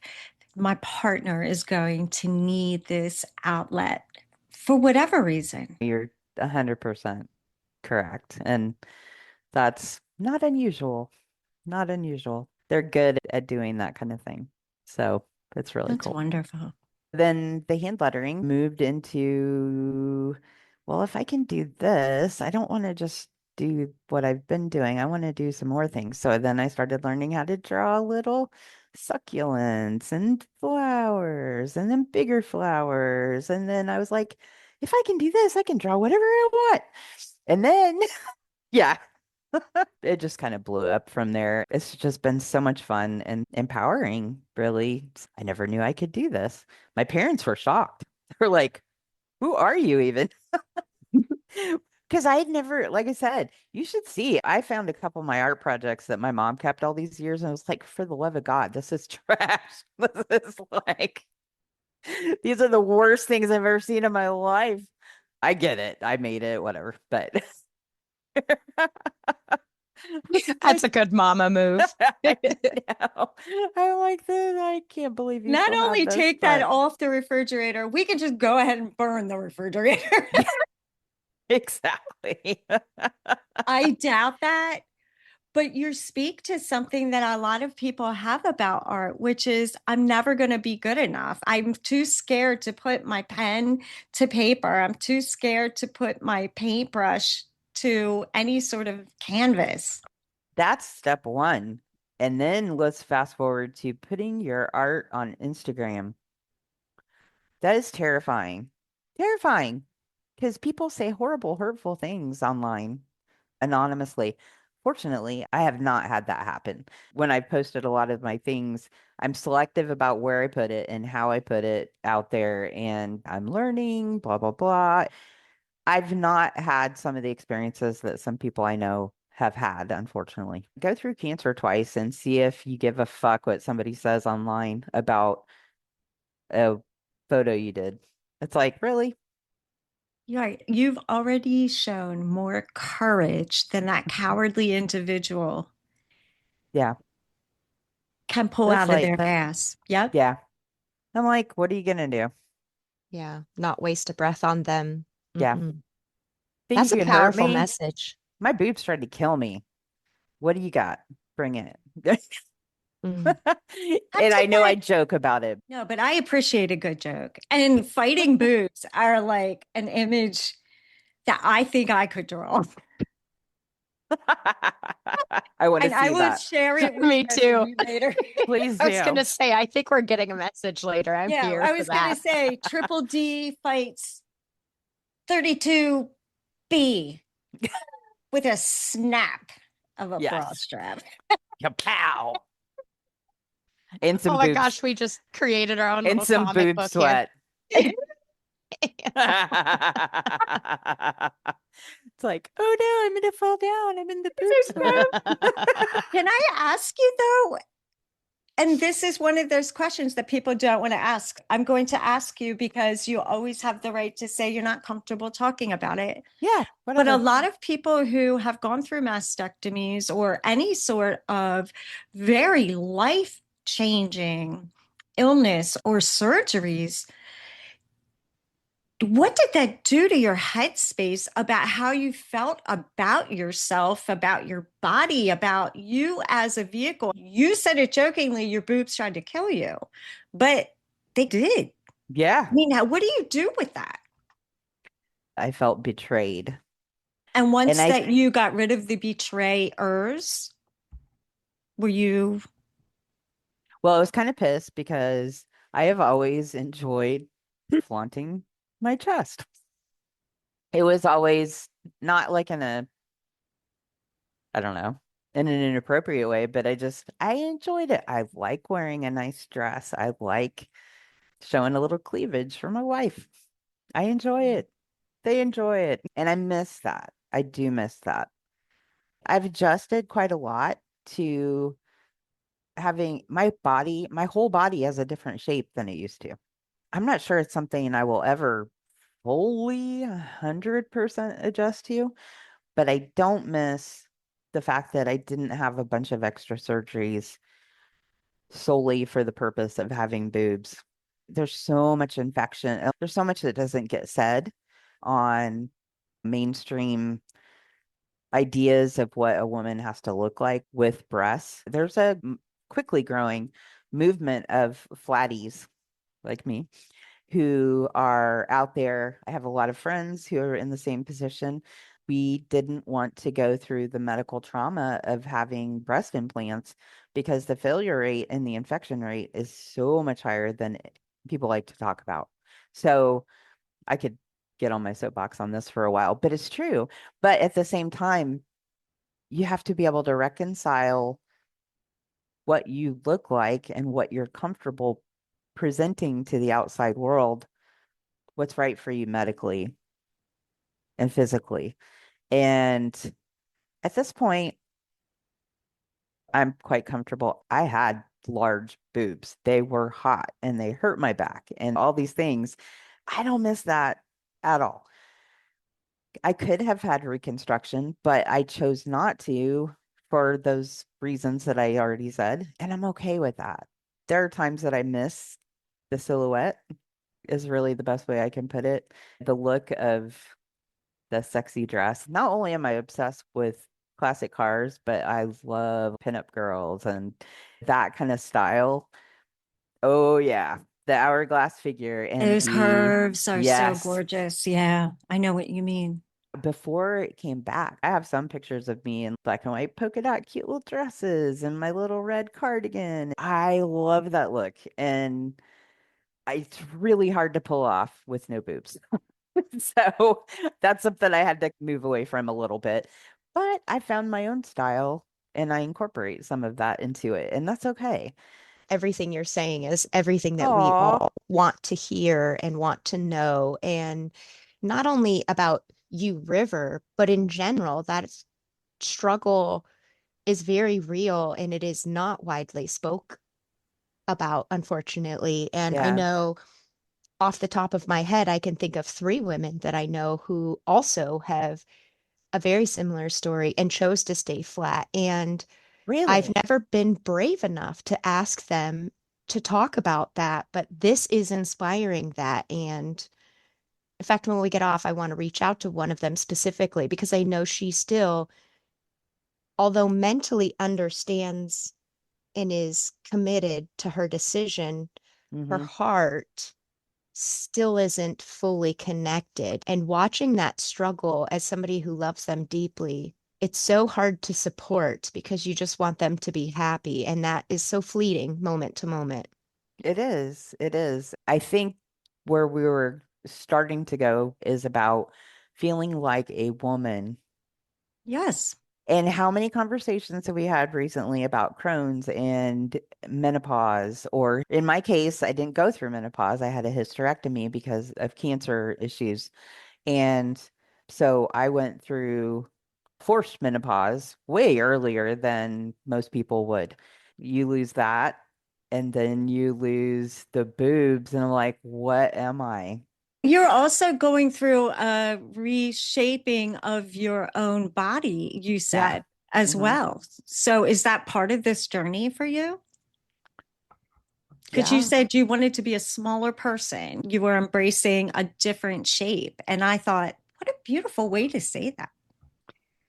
my partner is going to need this outlet for whatever reason. You're 100% correct. And that's not unusual. Not unusual. They're good at doing that kind of thing. So it's really That's cool. wonderful. Then the hand lettering moved into, well, if I can do this, I don't want to just do what I've been doing. I want to do some more things. So then I started learning how to draw little succulents and flowers and then bigger flowers. And then I was like, if I can do this, I can draw whatever I want. And then, yeah, it just kind of blew up from there. It's just been so much fun and empowering, really. I never knew I could do this. My parents were shocked. They were like, who are you even? Because I had never, like I said, you should see. I found a couple of my art projects that my mom kept all these years, and I was like, for the love of God, this is trash. This is like, these are the worst things I've ever seen in my life. I get it. I made it, whatever. But That's a good mama move. I know. I'm like this. I can't believe you Not still have only this, take that but off the refrigerator, we can just go ahead and burn the refrigerator. exactly. I doubt that. But you speak to something that a lot of people have about art, which is I'm never going to be good enough. I'm too scared to put my pen to paper. I'm too scared to put my paintbrush to any sort of canvas. That's step one. And then let's fast forward to putting your art on Instagram. That is terrifying. Terrifying. Because people say horrible, hurtful things online anonymously. Fortunately, I have not had that happen. When I posted a lot of my things, I'm selective about where I put it and how I put it out there, and I'm learning, blah, blah, blah. I've not had some of the experiences that some people I know have had, unfortunately. Go through cancer twice and see if you give a fuck what somebody says online about a photo you did. It's like, really? You've already shown more courage than that cowardly individual Yeah. can pull That's out of their like, ass. Yep. yeah. I'm like, what are you gonna do? Yeah, not waste a breath on them. Yeah. Mm-mm. Think That's you a can hurt powerful me? message. My boobs tried to kill me. What do you got? Bring it. Mm. Have And to I know I get joke about it. No, but I appreciate a good joke. And fighting boobs are like an image that I think I could draw. I want to And I see will that. share it with Me too. you later. Please I was do. gonna say, I think we're getting a message later. I'm Yeah, here I for was going to that. say Triple D fights 32B with a snap of a bra Yes. strap. Kapow. And Oh some my boobs. gosh, we just created our own And little some comic boob book here. sweat. It's like, oh no, I'm gonna fall down. I'm in the boob sweat. Can I ask you though? And this is one of those questions that people don't want to ask. I'm going to ask you because you always have the right to say you're not comfortable talking about it. Yeah, But a whatever. lot of people who have gone through mastectomies or any sort of very life changing illness or surgeries, what did that do to your headspace about how you felt about yourself, about your body, about you as a vehicle? You said it jokingly, your boobs tried to kill you, but they did. Yeah. I mean, now what do you do with that? I felt betrayed. And And once I, that you got rid of the betrayers, were you well, I was kind of pissed because I have always enjoyed flaunting my chest. It was always not like in a, I don't know, in an inappropriate way, but I enjoyed it. I like wearing a nice dress. I like showing a little cleavage for my wife. I enjoy it. They enjoy it. And I miss that. I do miss that. I've adjusted quite a lot to having my whole body has a different shape than it used to. I'm not sure it's something I will ever fully 100% adjust to, but I don't miss the fact that I didn't have a bunch of extra surgeries solely for the purpose of having boobs. There's so much infection. There's so much that doesn't get said on mainstream ideas of what a woman has to look like with breasts. There's a quickly growing movement of flatties like me who are out there. I have a lot of friends who are in the same position. We didn't want to go through the medical trauma of having breast implants because the failure rate and the infection rate is so much higher than people like to talk about. So I could get on my soapbox on this for a while, but it's true. But at the same time, you have to be able to reconcile what you look like and what you're comfortable presenting to the outside world, what's right for you medically and physically. And at this point, I'm quite comfortable. I had large boobs. They were hot and they hurt my back and all these things. I don't miss that at all. I could have had reconstruction, but I chose not to for those reasons that I already said. And I'm okay with that. There are times that I miss the silhouette, is really the best way I can put it. The look of the sexy dress. Not only am I obsessed with classic cars, but I love pinup girls and that kind of style. Oh yeah, the hourglass figure and Those the curves are so yes. gorgeous. Yeah, I know what you mean. Before it came back, I have some pictures of me in black and white polka dot cute little dresses and my little red cardigan. I love that look, and it's really hard to pull off with no boobs. So that's something I had to move away from a little bit. But I found my own style and I incorporate some of that into it, and that's okay. Everything you're saying is everything that we Oh, all want to hear and want to know. And not only about you, River, but in general, that struggle is very real and it is not widely spoke about, unfortunately. And I yeah, know off the top of my head, I can think of three women that I know who also have a very similar story and chose to stay flat. And I've really. never been brave enough to ask them to talk about that, but this is inspiring that. And in fact, when we get off, I want to reach out to one of them specifically because I know she still, although mentally understands and is committed to her decision, her Hmm. heart still isn't fully connected. And watching that struggle as somebody who loves them deeply, it's so hard to support because you just want them to be happy. And that is so fleeting moment to moment. It is. It is. I think where we were starting to go is about feeling like a woman. Yes. And how many conversations have we had recently about Crohn's and menopause? Or in my case, I didn't go through menopause. I had a hysterectomy because of cancer issues. And so I went through forced menopause way earlier than most people would. You lose that, and then you lose the boobs. And I'm like, what am I? You're also going through a reshaping of your own body, you Yeah. said, as Hmm. well. So is that part of this journey for you? Because you Yeah. said you wanted to be a smaller person. You were embracing a different shape. And I thought, what a beautiful way to say that.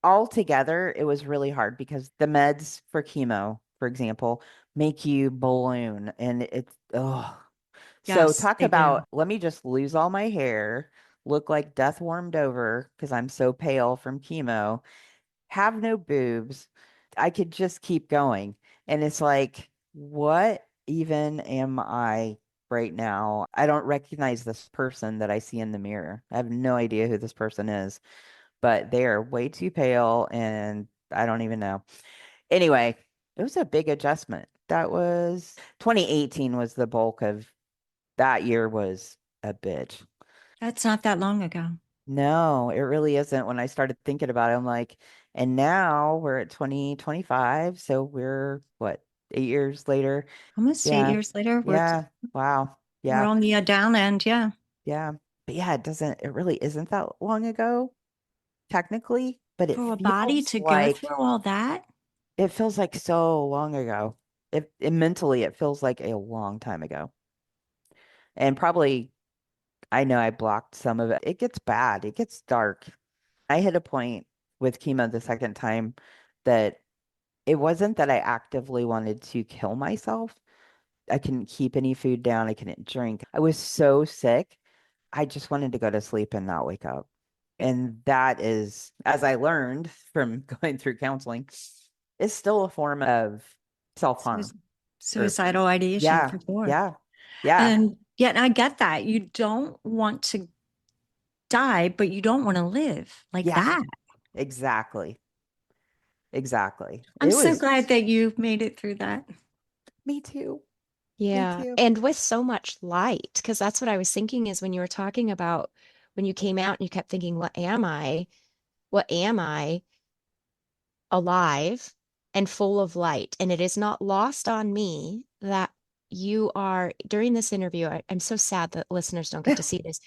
Altogether, it was really hard because the meds for chemo, for example, make you balloon and it's oh. So Yes, talk they do. about let me just lose all my hair, look like death warmed over because I'm so pale from chemo, have no boobs. I could just keep going. And it's like, what even am I right now? I don't recognize this person that I see in the mirror. I have no idea who this person is, but they are way too pale and I don't even know. Anyway, it was a big adjustment. That was 2018 was the bulk of that year was a bitch. That's not that long ago. No, it really isn't. When I started thinking about it, I'm like, and now we're at 2025, so we're what? 8 years later. Almost eight Yeah. years later, Yeah. Wow. we're Yeah. on the down end. Yeah. Yeah. But yeah, it really isn't that long ago, technically, but For a body to go through all that. it feels like so long ago. It mentally, it feels like a long time ago. And probably, I know I blocked some of it. It gets bad. It gets dark. I hit a point with chemo the second time that it wasn't that I actively wanted to kill myself. I couldn't keep any food down. I couldn't drink. I was so sick. I just wanted to go to sleep and not wake up. And that is, as I learned from going through counseling, is still a form of self-harm. Or, Suicidal ideation yeah, for sure. yeah, yeah, And yet I get that. You don't want to die, but you don't want to live like yeah, that. exactly. Exactly. I'm It so was glad that you've made it through that. me too. Me Yeah. too. And with so much light, because that's what I was thinking is when you were talking about when you came out and you kept thinking, what am I? What am I? Alive and full of light. And it is not lost on me that you are, during this interview, I'm so sad that listeners don't get to see this.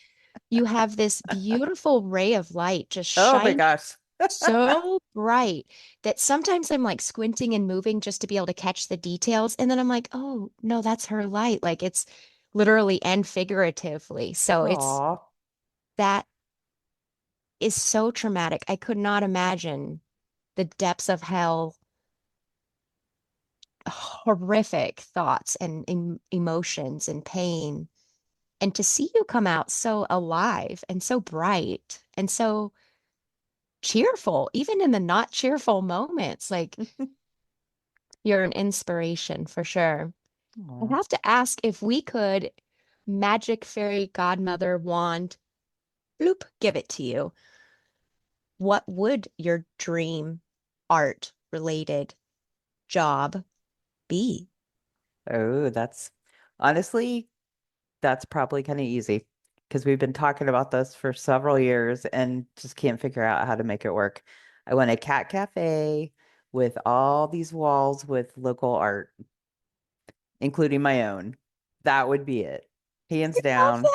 You have this beautiful ray of light just Oh my shining gosh. so bright that sometimes I'm like squinting and moving just to be able to catch the details. And then I'm like, oh, no, that's her light. Like it's literally and figuratively. So it's Aw. that is so traumatic. I could not imagine the depths of hell, horrific thoughts and emotions and pain. And to see you come out so alive and so bright and so cheerful, even in the not cheerful moments, like you're an inspiration for sure. I Aw. have to ask if we could magic fairy godmother wand, bloop, give it to you. What would your dream art related job be? Oh, that's honestly, that's probably kind of easy because we've been talking about this for several years and just can't figure out how to make it work. I want a cat cafe with all these walls with local art, including my own. That would be it. Hands Love down. that.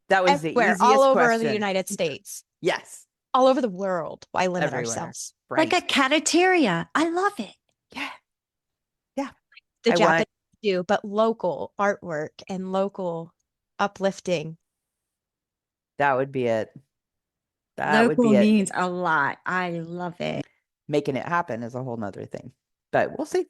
That was the Everywhere, all easiest over the question. United States, Yes, all over the world. Why limit everywhere. ourselves? Like a Right. cafeteria. I love it. Yeah. Yeah. The I want Japanese do, but local artwork and local uplifting. that would be it. That would Local be it. means a lot. I love it. Making it happen is a whole nother thing. But we'll see.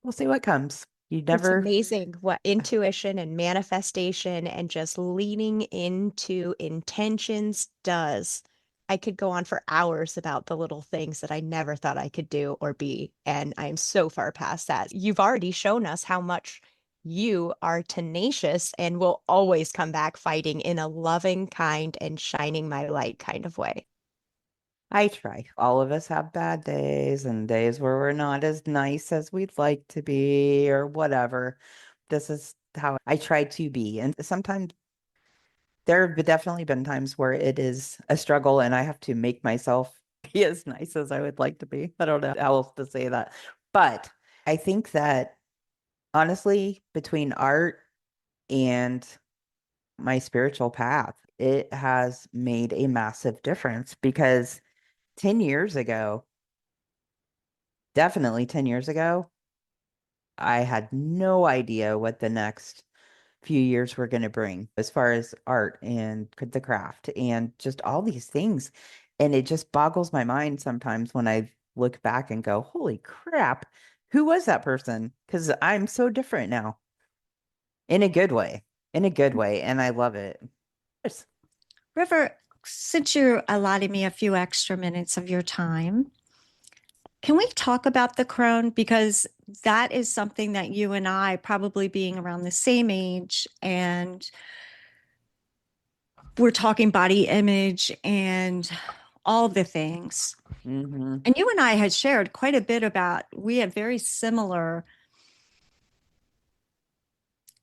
We'll see what comes. You It's never, amazing what intuition and manifestation and just leaning into intentions does. I could go on for hours about the little things that I never thought I could do or be, and I'm so far past that. You've already shown us how much you are tenacious and will always come back fighting in a loving, kind, and shining my light kind of way. I try. All of us have bad days and days where we're not as nice as we'd like to be or whatever. This is how I try to be. And sometimes there have definitely been times where it is a struggle and I have to make myself be as nice as I would like to be. I don't know how else to say that. But I think that honestly, between art and my spiritual path, it has made a massive difference because 10 years ago, definitely 10 years ago, I had no idea what the next few years were going to bring as far as art and the craft and just all these things. And it just boggles my mind sometimes when I look back and go, holy crap, who was that person? Because I'm so different now in a good way, in a good way. And I love it. Yes. River, since you're allotting me a few extra minutes of your time, can we talk about the crone? Because that is something that you and I, probably being around the same age, and we're talking body image and all the things. Hmm. And you and I had shared quite a bit about, we had very similar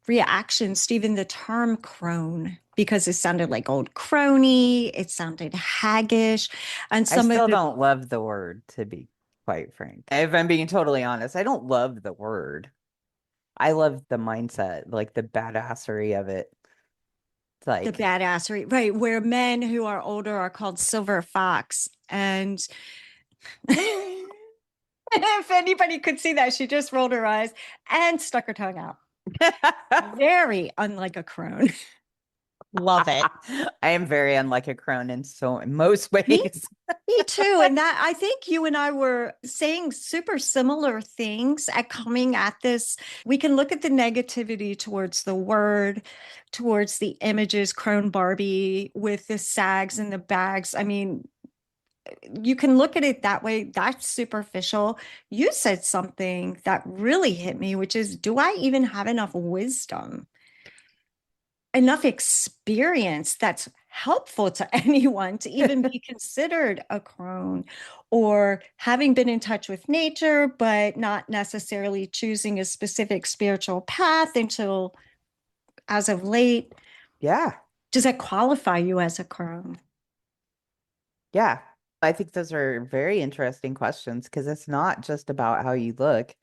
reactions to even the term crone because it sounded like old crony, it sounded haggish, and I some of still the don't love the word to be. quite frank. If I'm being totally honest, I don't love the word. I love the mindset, like the badassery of it. It's The like, badassery, right? Where men who are older are called silver fox. And if anybody could see that, she just rolled her eyes and stuck her tongue out. Very unlike a crone. Love it. I am very unlike a crone in most Me, ways. me too. And that I think you and I were saying super similar things at coming at this. We can look at the negativity towards the word, towards the images, crone Barbie with the sags and the bags. I mean, you can look at it that way. That's superficial. You said something that really hit me, which is, do I even have enough wisdom, enough experience that's helpful to anyone to even be considered a crone, or having been in touch with nature, but not necessarily choosing a specific spiritual path until as of late? Yeah. Does that qualify you as a crone? Yeah. I think those are very interesting questions because it's not just about how you look.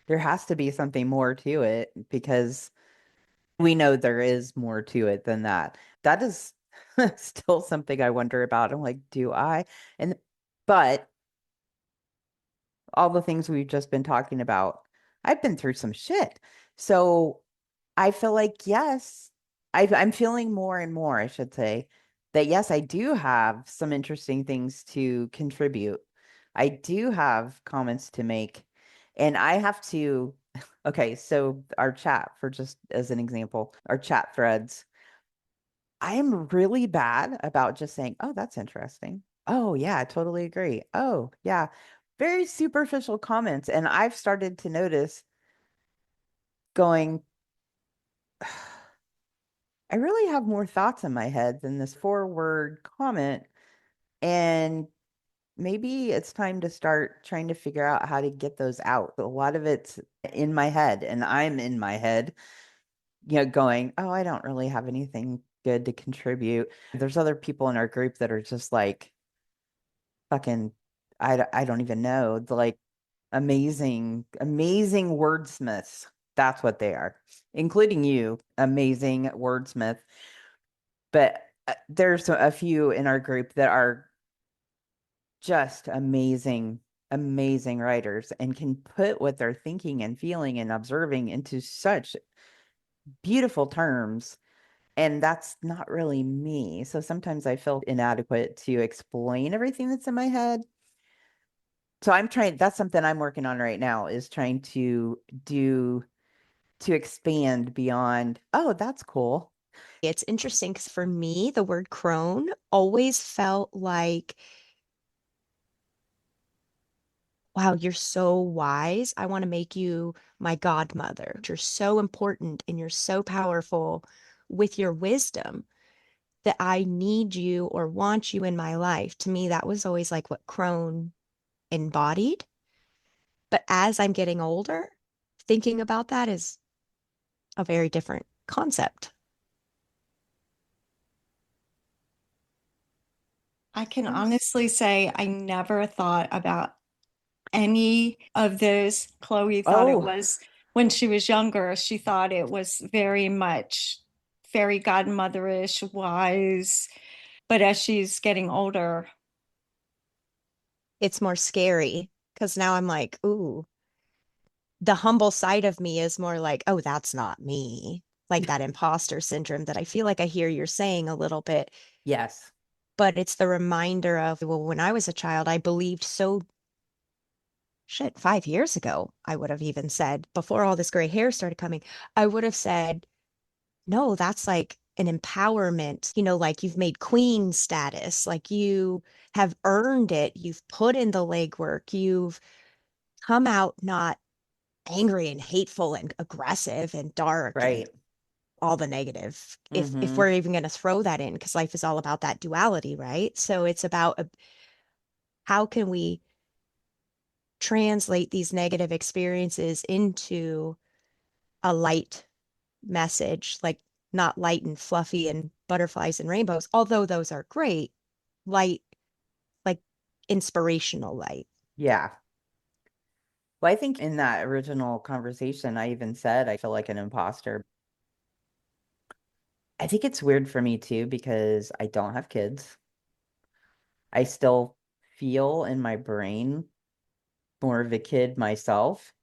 There has to be something more to it because we know there is more to it than that. That is still something I wonder about. I'm like, do I? And but all the things we've just been talking about, I've been through some shit. So I feel like, yes, I'm feeling more and more, I should say, that yes, I do have some interesting things to contribute. I do have comments to make. And I have to, okay, so our chat, for just as an example, our chat threads, I am really bad about just saying, oh, that's interesting. Oh, yeah, I totally agree. Oh, yeah. Very superficial comments. And I've started to notice going, I really have more thoughts in my head than this 4-word comment. And maybe it's time to start trying to figure out how to get those out. A lot of it's in my head, and I'm in my head, going, oh, I don't really have anything good to contribute. There's other people in our group that are just like fucking, I don't even know, like amazing, amazing wordsmiths. That's what they are, including you, amazing wordsmith. But there's a few in our group that are just amazing, amazing writers and can put what they're thinking and feeling and observing into such beautiful terms. And that's not really me. So sometimes I feel inadequate to explain everything that's in my head. So I'm trying, that's something I'm working on right now, is trying to expand beyond, oh, that's cool. It's interesting because for me, the word crone always felt like, wow, you're so wise. I want to make you my godmother. You're so important and you're so powerful with your wisdom that I need you or want you in my life. To me, that was always like what crone embodied. But as I'm getting older, thinking about that is a very different concept. I can Yes. honestly say I never thought about any of those. Chloe thought it Oh, was, when she was younger, she thought it was very much fairy godmotherish, wise. But as she's getting older, It's more scary because now I'm like, ooh, the humble side of me is more like, oh, that's not me. Like that imposter syndrome that I feel like I hear you're saying a little bit, yes. but it's the reminder of, well, when I was a child, I believed so shit, 5 years ago, I would have even said, before all this gray hair started coming, I would have said, no, that's like an empowerment, like you've made queen status, like you have earned it, you've put in the legwork, you've come out not angry and hateful and aggressive and dark and Right. all the negative. If Mm-hmm. we're even going to throw that in, because life is all about that duality, right? So it's about how can we translate these negative experiences into a light message, like not light and fluffy and butterflies and rainbows, although those are great, light, like inspirational light. Yeah. Well, I think in that original conversation, I even said I feel like an imposter. I think it's weird for me too because I don't have kids. I still feel in my brain more of a kid myself.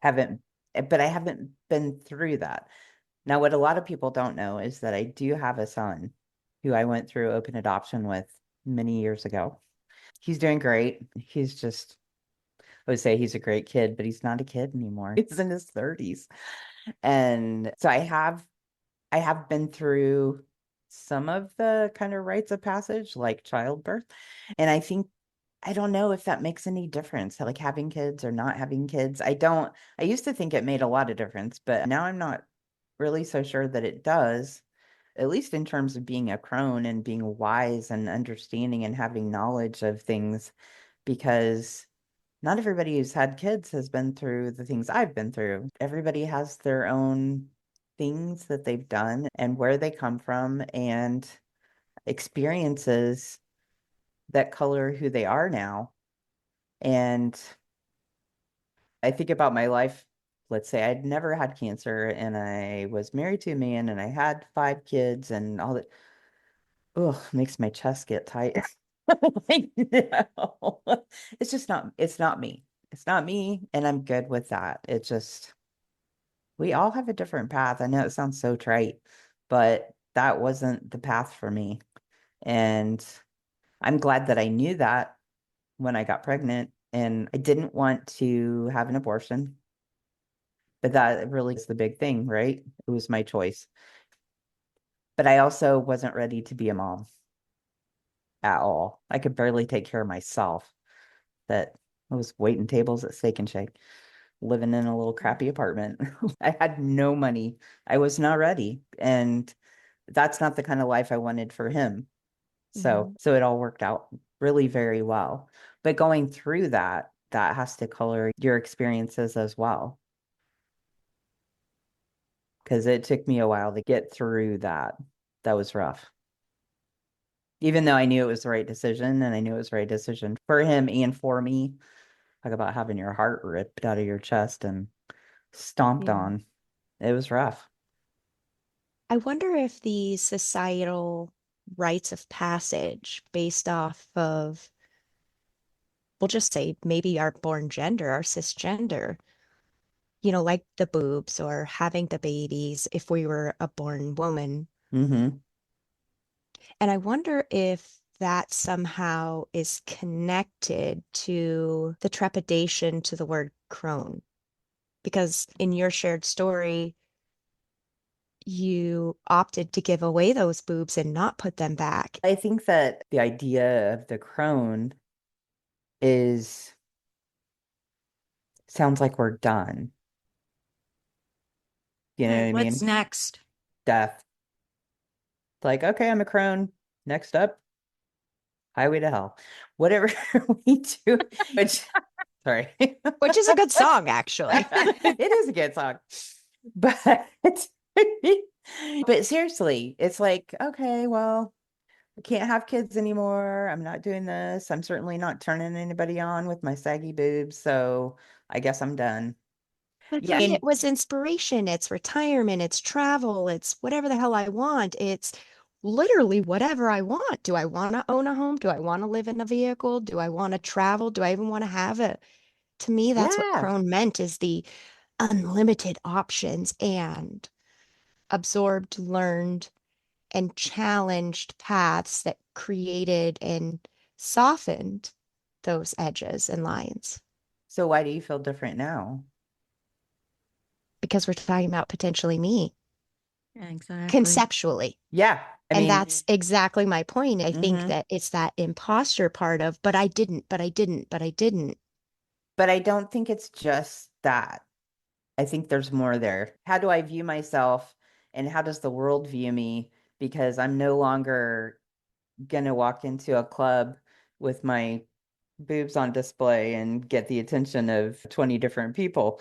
Haven't, but I haven't been through that. Now, what a lot of people don't know is that I do have a son who I went through open adoption with many years ago. He's doing great. He's just, I would say he's a great kid, but he's not a kid anymore. He's in his 30s. And so I have been through some of the kind of rites of passage, like childbirth. And I don't know if that makes any difference, like having kids or not having kids. I used to think it made a lot of difference, but now I'm not really so sure that it does, at least in terms of being a crone and being wise and understanding and having knowledge of things, because not everybody who's had kids has been through the things I've been through. Everybody has their own things that they've done and where they come from and experiences that color who they are now. And I think about my life. Let's say I'd never had cancer and I was married to a man and I had 5 kids and all that. Oh, makes my chest get tight. Like, no. It's not me. It's not me. And I'm good with that. We all have a different path. I know it sounds so trite, but that wasn't the path for me. And I'm glad that I knew that when I got pregnant and I didn't want to have an abortion. But that really is the big thing, right? It was my choice. But I also wasn't ready to be a mom at all. I could barely take care of myself. That I was waiting tables at Steak and Shake, living in a little crappy apartment. I had no money. I was not ready. And that's not the kind of life I wanted for him. So it all worked out really very well. But going through that, that has to color your experiences as well. Because it took me a while to get through that. That was rough. Even though I knew it was the right decision and I knew it was the right decision for him and for me. Talk about having your heart ripped out of your chest and stomped on. It was rough. I wonder if the societal rites of passage based off of, we'll just say maybe our born gender, our cisgender, like the boobs or having the babies if we were a born woman. Mm-hmm. And I wonder if that somehow is connected to the trepidation to the word crone. Because in your shared story, you opted to give away those boobs and not put them back. I think that the idea of the crone is sounds like we're done. You know what I What's mean? next? Death. It's like, okay, I'm a crone. Next up, highway to hell. Whatever we do, which sorry. Which is a good song, actually. It is a good song. But but seriously, it's like, okay, well, I can't have kids anymore. I'm not doing this. I'm certainly not turning anybody on with my saggy boobs. So I guess I'm done. But for Yeah. me, it was inspiration. It's retirement. It's travel. It's whatever the hell I want. It's literally whatever I want. Do I want to own a home? Do I want to live in a vehicle? Do I want to travel? Do I even want to have it? To me, that's what Yeah. crone meant is the unlimited options and absorbed, learned, and challenged paths that created and softened those edges and lines. So why do you feel different now? Because we're talking about potentially me Exactly. conceptually. Yeah. I And mean, that's exactly my point. I think mhm. that it's that imposter part of, but I didn't, but I didn't, but I didn't. But I don't think it's just that. I think there's more there. How do I view myself and how does the world view me? Because I'm no longer gonna walk into a club with my boobs on display and get the attention of 20 different people.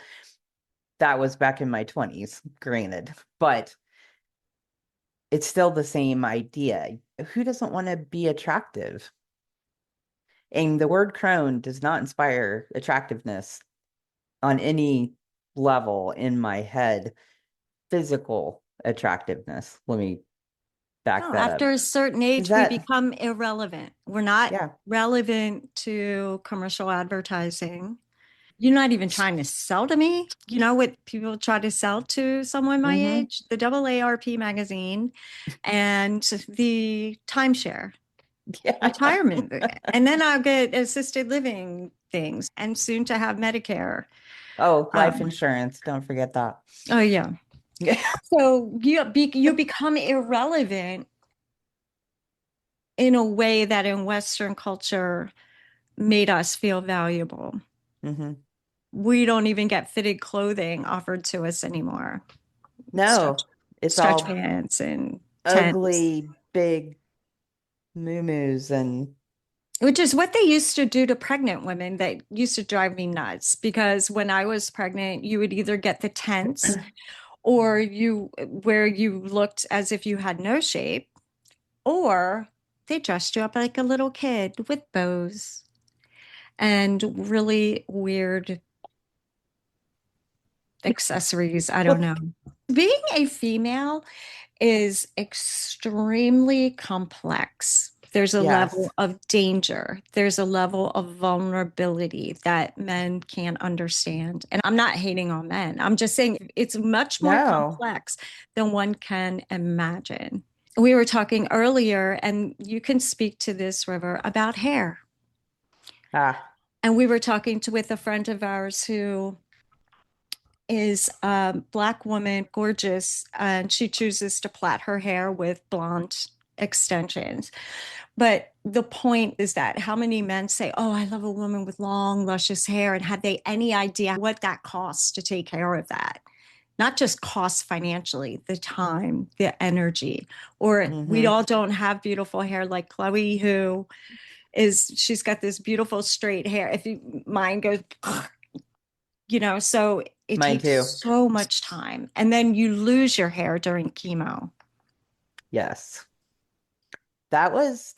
That was back in my 20s, granted, but it's still the same idea. Who doesn't want to be attractive? And the word crone does not inspire attractiveness on any level in my head. Physical attractiveness. Let me back No, that after up. a certain Is age, we that, become irrelevant. We're not yeah. relevant to commercial advertising. You're not even trying to sell to me. You know what people try to sell to someone my Mm-hmm. age? The AARP magazine and the timeshare, Yeah. retirement. And then I'll get assisted living things and soon to have Medicare. Oh, life Um, insurance. Don't forget that. oh, yeah. Yeah. So you become irrelevant in a way that in Western culture made us feel valuable. Mm-hmm. We don't even get fitted clothing offered to us anymore. Stretch, No, it's stretch all pants and tents, ugly, big moo and which is what they used to do to pregnant women. That used to drive me nuts because when I was pregnant, you would either get the tents or you where you looked as if you had no shape, or they dressed you up like a little kid with bows and really weird accessories. I don't know. Being a female is extremely complex. There's a level yes. of danger. There's a level of vulnerability that men can't understand. And I'm not hating on men. I'm just saying it's much more No. complex than one can imagine. We were talking earlier, and you can speak to this, River, about hair. Ah, And we were talking with a friend of ours who is a Black woman, gorgeous, and she chooses to plait her hair with blonde extensions. But the point is that how many men say, "Oh, I love a woman with long, luscious hair," and have they any idea what that costs to take care of that? Not just costs financially, the time, the energy, or we mm-hmm. all don't have beautiful hair like Chloe, who she's got this beautiful straight hair. If you, mine goes, so it Mine takes too. so much time. And then you lose your hair during chemo. Yes. That was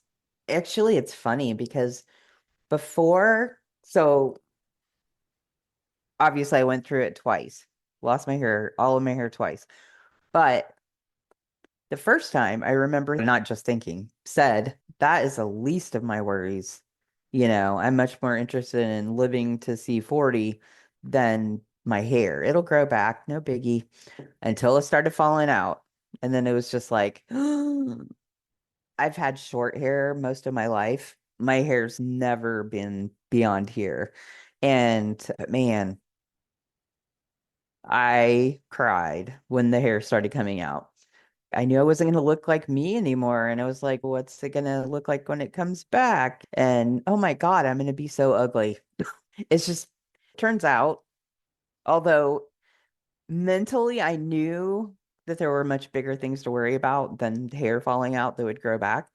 actually, it's funny because before, so obviously I went through it twice, lost my hair, all of my hair twice. But the first time I remember not just thinking, said, that is the least of my worries. I'm much more interested in living to see 40 than my hair. It'll grow back, no biggie, until it started falling out. And then it was just like, I've had short hair most of my life. My hair's never been beyond here. And man, I cried when the hair started coming out. I knew I wasn't going to look like me anymore. And I was like, what's it going to look like when it comes back? And oh my God, I'm going to be so ugly. It's just, turns out, although mentally I knew that there were much bigger things to worry about than hair falling out that would grow back.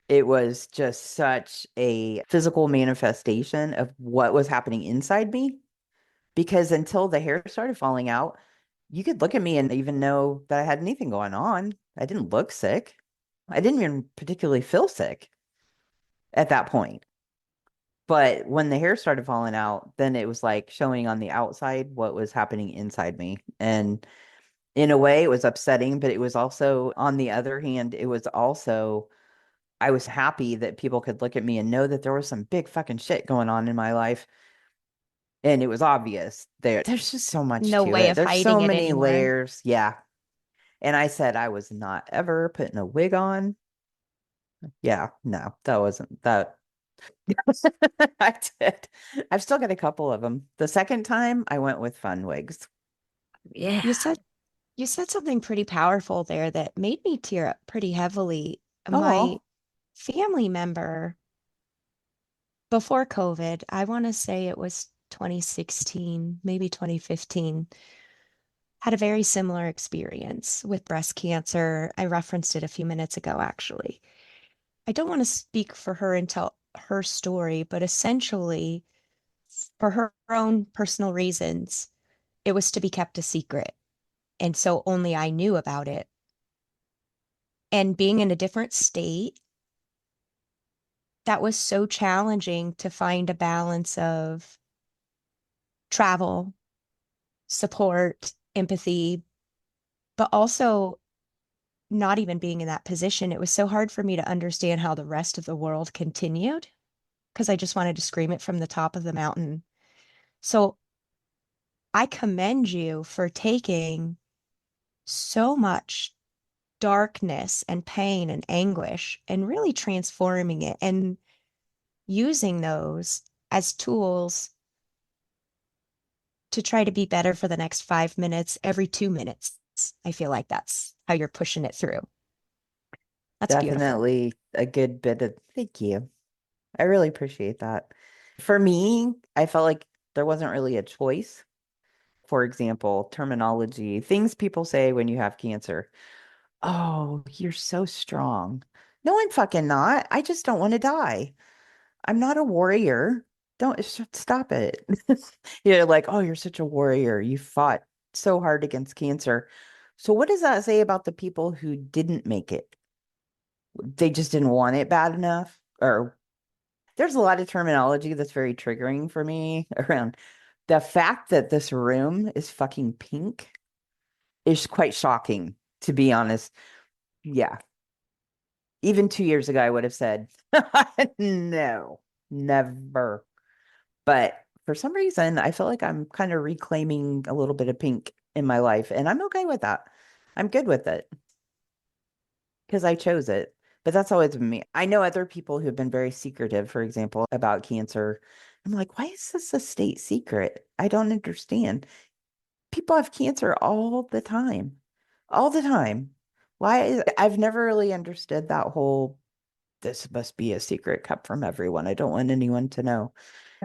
It was just such a physical manifestation of what was happening inside me. Because until the hair started falling out, you could look at me and even know that I had anything going on. I didn't look sick. I didn't even particularly feel sick at that point. But when the hair started falling out, then it was like showing on the outside what was happening inside me. And in a way, it was upsetting, but it was also, on the other hand, it was also, I was happy that people could look at me and know that there was some big fucking shit going on in my life. And it was obvious there's just so much No to way it. of There's hiding so it many anymore. layers. Yeah. And I said I was not ever putting a wig on. Yeah, no, that wasn't that. I did. I've still got a couple of them. The second time I went with fun wigs. Yeah. You said you said something pretty powerful there that made me tear up pretty heavily. My Oh, family member before COVID, I want to say it was 2016, maybe 2015, had a very similar experience with breast cancer. I referenced it a few minutes ago, actually. I don't want to speak for her and tell her story, but essentially, for her own personal reasons, it was to be kept a secret. And so only I knew about it. And being in a different state, that was so challenging to find a balance of travel, support, empathy, but also not even being in that position. It was so hard for me to understand how the rest of the world continued because I just wanted to scream it from the top of the mountain. So I commend you for taking so much darkness and pain and anguish and really transforming it and using those as tools to try to be better for the next 5 minutes every 2 minutes. I feel like that's how you're pushing it through. That's beautiful. Definitely a good bit of thank you. I really appreciate that. For me, I felt like there wasn't really a choice. For example, terminology, things people say when you have cancer. Oh, you're so strong. No, I'm fucking not. I just don't want to die. I'm not a warrior. Don't stop it. You're like, oh, you're such a warrior. You fought so hard against cancer. So what does that say about the people who didn't make it? They just didn't want it bad enough? Or there's a lot of terminology that's very triggering for me around the fact that this room is fucking pink is quite shocking, to be honest. Yeah. Even 2 years ago, I would have said, no, never. But for some reason, I feel like I'm kind of reclaiming a little bit of pink in my life, and I'm okay with that. I'm good with it because I chose it. But that's always been me. I know other people who've been very secretive, for example, about cancer. I'm like, why is this a state secret? I don't understand. People have cancer all the time, all the time. I've never really understood that whole, this must be a secret kept from everyone. I don't want anyone to know.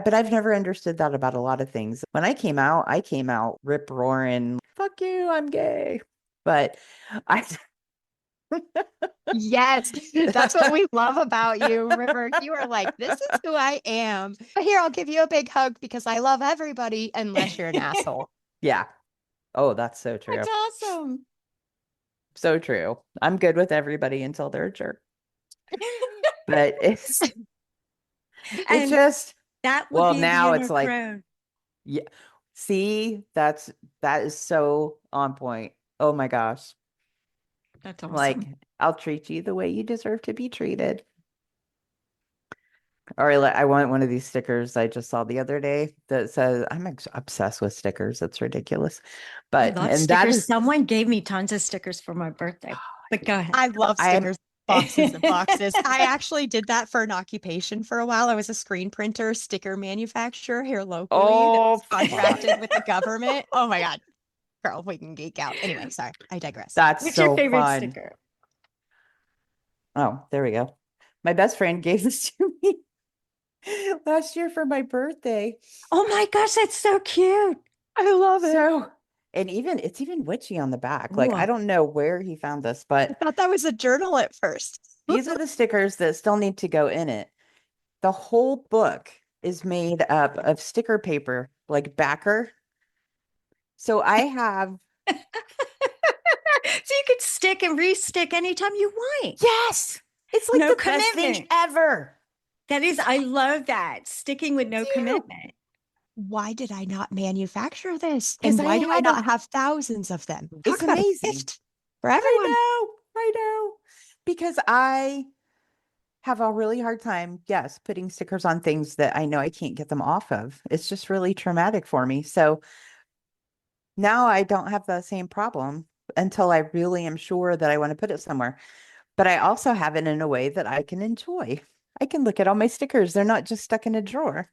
But I've never understood that about a lot of things. When I came out rip roaring, fuck you, I'm gay. But I, Yes, that's what we love about you, River. You are like, this is who I am. Here, I'll give you a big hug because I love everybody unless you're an asshole. yeah. Oh, that's so true. That's awesome. So true. I'm good with everybody until they're a jerk. But it's And just, that would well, be the now inner it's like, crone. yeah. See, that is so on point. Oh my gosh. That's Like, awesome. I'll treat you the way you deserve to be treated. Or like, I want one of these stickers I just saw the other day that says, I'm obsessed with stickers. It's ridiculous. I But, love and that stickers. is, Someone gave me tons of stickers for my birthday. But go ahead. I love I'm, stickers, boxes and boxes. I actually did that for an occupation for a while. I was a screen printer, sticker manufacturer here locally that oh, was fuck. contracted with the government. Oh my God, girl, we can geek out. Anyway, sorry, I digress. That's What's your so favorite fun. sticker? Oh, there we go. My best friend gave this to me last year for my birthday. Oh my gosh, that's so cute. I love it. So, and even it's even witchy on the back. Like, I Whoa. don't know where he found this, I but thought that was a journal at first. these are the stickers that still need to go in it. The whole book is made up of sticker paper, like backer. So I have, So you could stick and re-stick anytime you want. yes, it's like No the best thing commitment. ever. That is, I love that. Sticking with no Do commitment. Why did I not manufacture this? because And I why do I had a, not have thousands of them? it's Talk about a amazing. gift for everyone. I know, because I have a really hard time, yes, putting stickers on things that I know I can't get them off of. It's just really traumatic for me. So now I don't have the same problem until I really am sure that I want to put it somewhere. But I also have it in a way that I can enjoy. I can look at all my stickers. They're not just stuck in a drawer.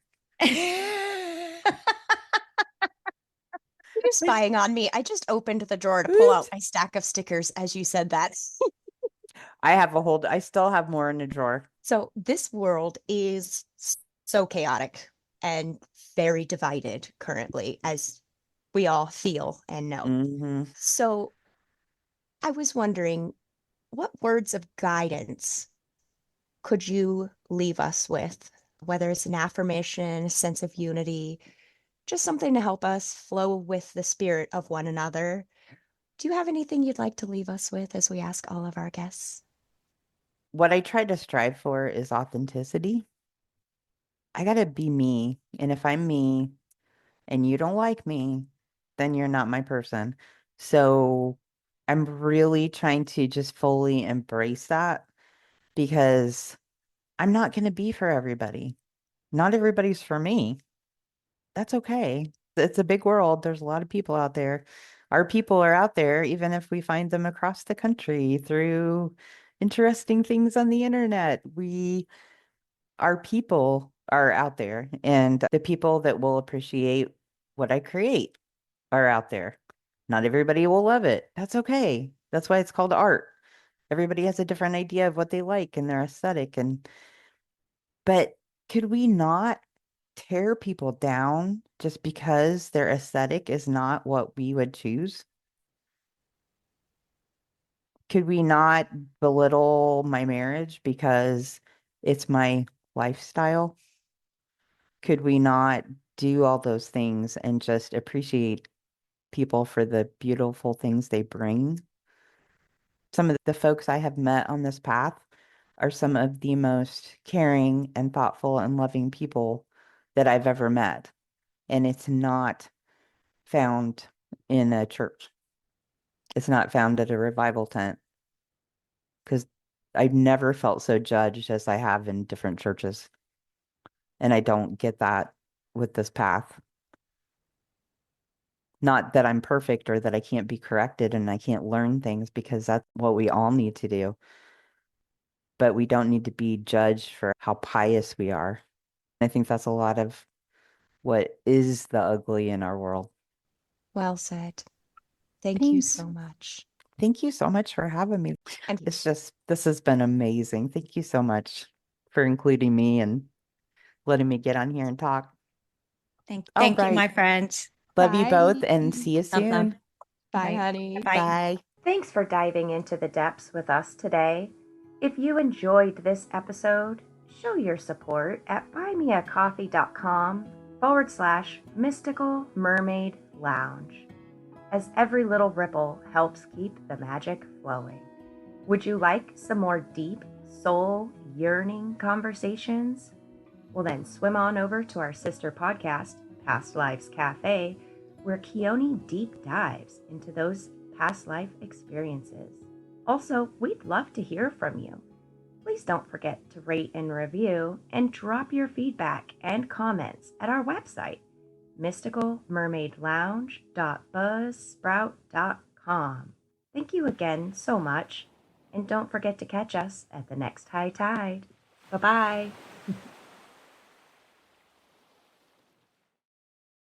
You're spying on me. I just opened the drawer to pull out Oops. my stack of stickers as you said that. I still have more in the drawer. So this world is so chaotic and very divided currently, as we all feel and know. Hmm. So I was wondering, what words of guidance could you leave us with? Whether it's an affirmation, a sense of unity, just something to help us flow with the spirit of one another. Do you have anything you'd like to leave us with as we ask all of our guests? what I try to strive for is authenticity. I gotta be me. And if I'm me and you don't like me, then you're not my person. So I'm really trying to just fully embrace that because I'm not going to be for everybody. Not everybody's for me. That's okay. It's a big world. There's a lot of people out there. Our people are out there, even if we find them across the country through interesting things on the internet. Our people are out there, and the people that will appreciate what I create are out there. Not everybody will love it. That's okay. That's why it's called art. Everybody has a different idea of what they like and their aesthetic. But could we not tear people down just because their aesthetic is not what we would choose? Could we not belittle my marriage because it's my lifestyle? Could we not do all those things and just appreciate people for the beautiful things they bring? Some of the folks I have met on this path are some of the most caring and thoughtful and loving people that I've ever met. And it's not found in a church. It's not found at a revival tent because I've never felt so judged as I have in different churches. And I don't get that with this path. Not that I'm perfect or that I can't be corrected and I can't learn things because that's what we all need to do. But we don't need to be judged for how pious we are. I think that's a lot of what is the ugly in our world. Well said. Thank you Thanks. so much. Thank you so much for having me. And This has been amazing. Thank you so much for including me and letting me get on here and talk. All Thank you, right. my friends. Love you both bye. and see you Love, love. soon. Bye, Right. honey. Bye. Bye. Thanks for diving into the depths with us today. If you enjoyed this episode, show your support at buymeacoffee.com/mystical mermaid lounge, as every little ripple helps keep the magic flowing. Would you like some more deep, soul yearning conversations? Well, then swim on over to our sister podcast, Past Lives Cafe, where Keone deep dives into those past life experiences. Also, we'd love to hear from you. Please don't forget to rate and review and drop your feedback and comments at our website, mysticalmermaidlounge.buzzsprout.com. Thank you again so much, and don't forget to catch us at the next high tide. Bye-bye.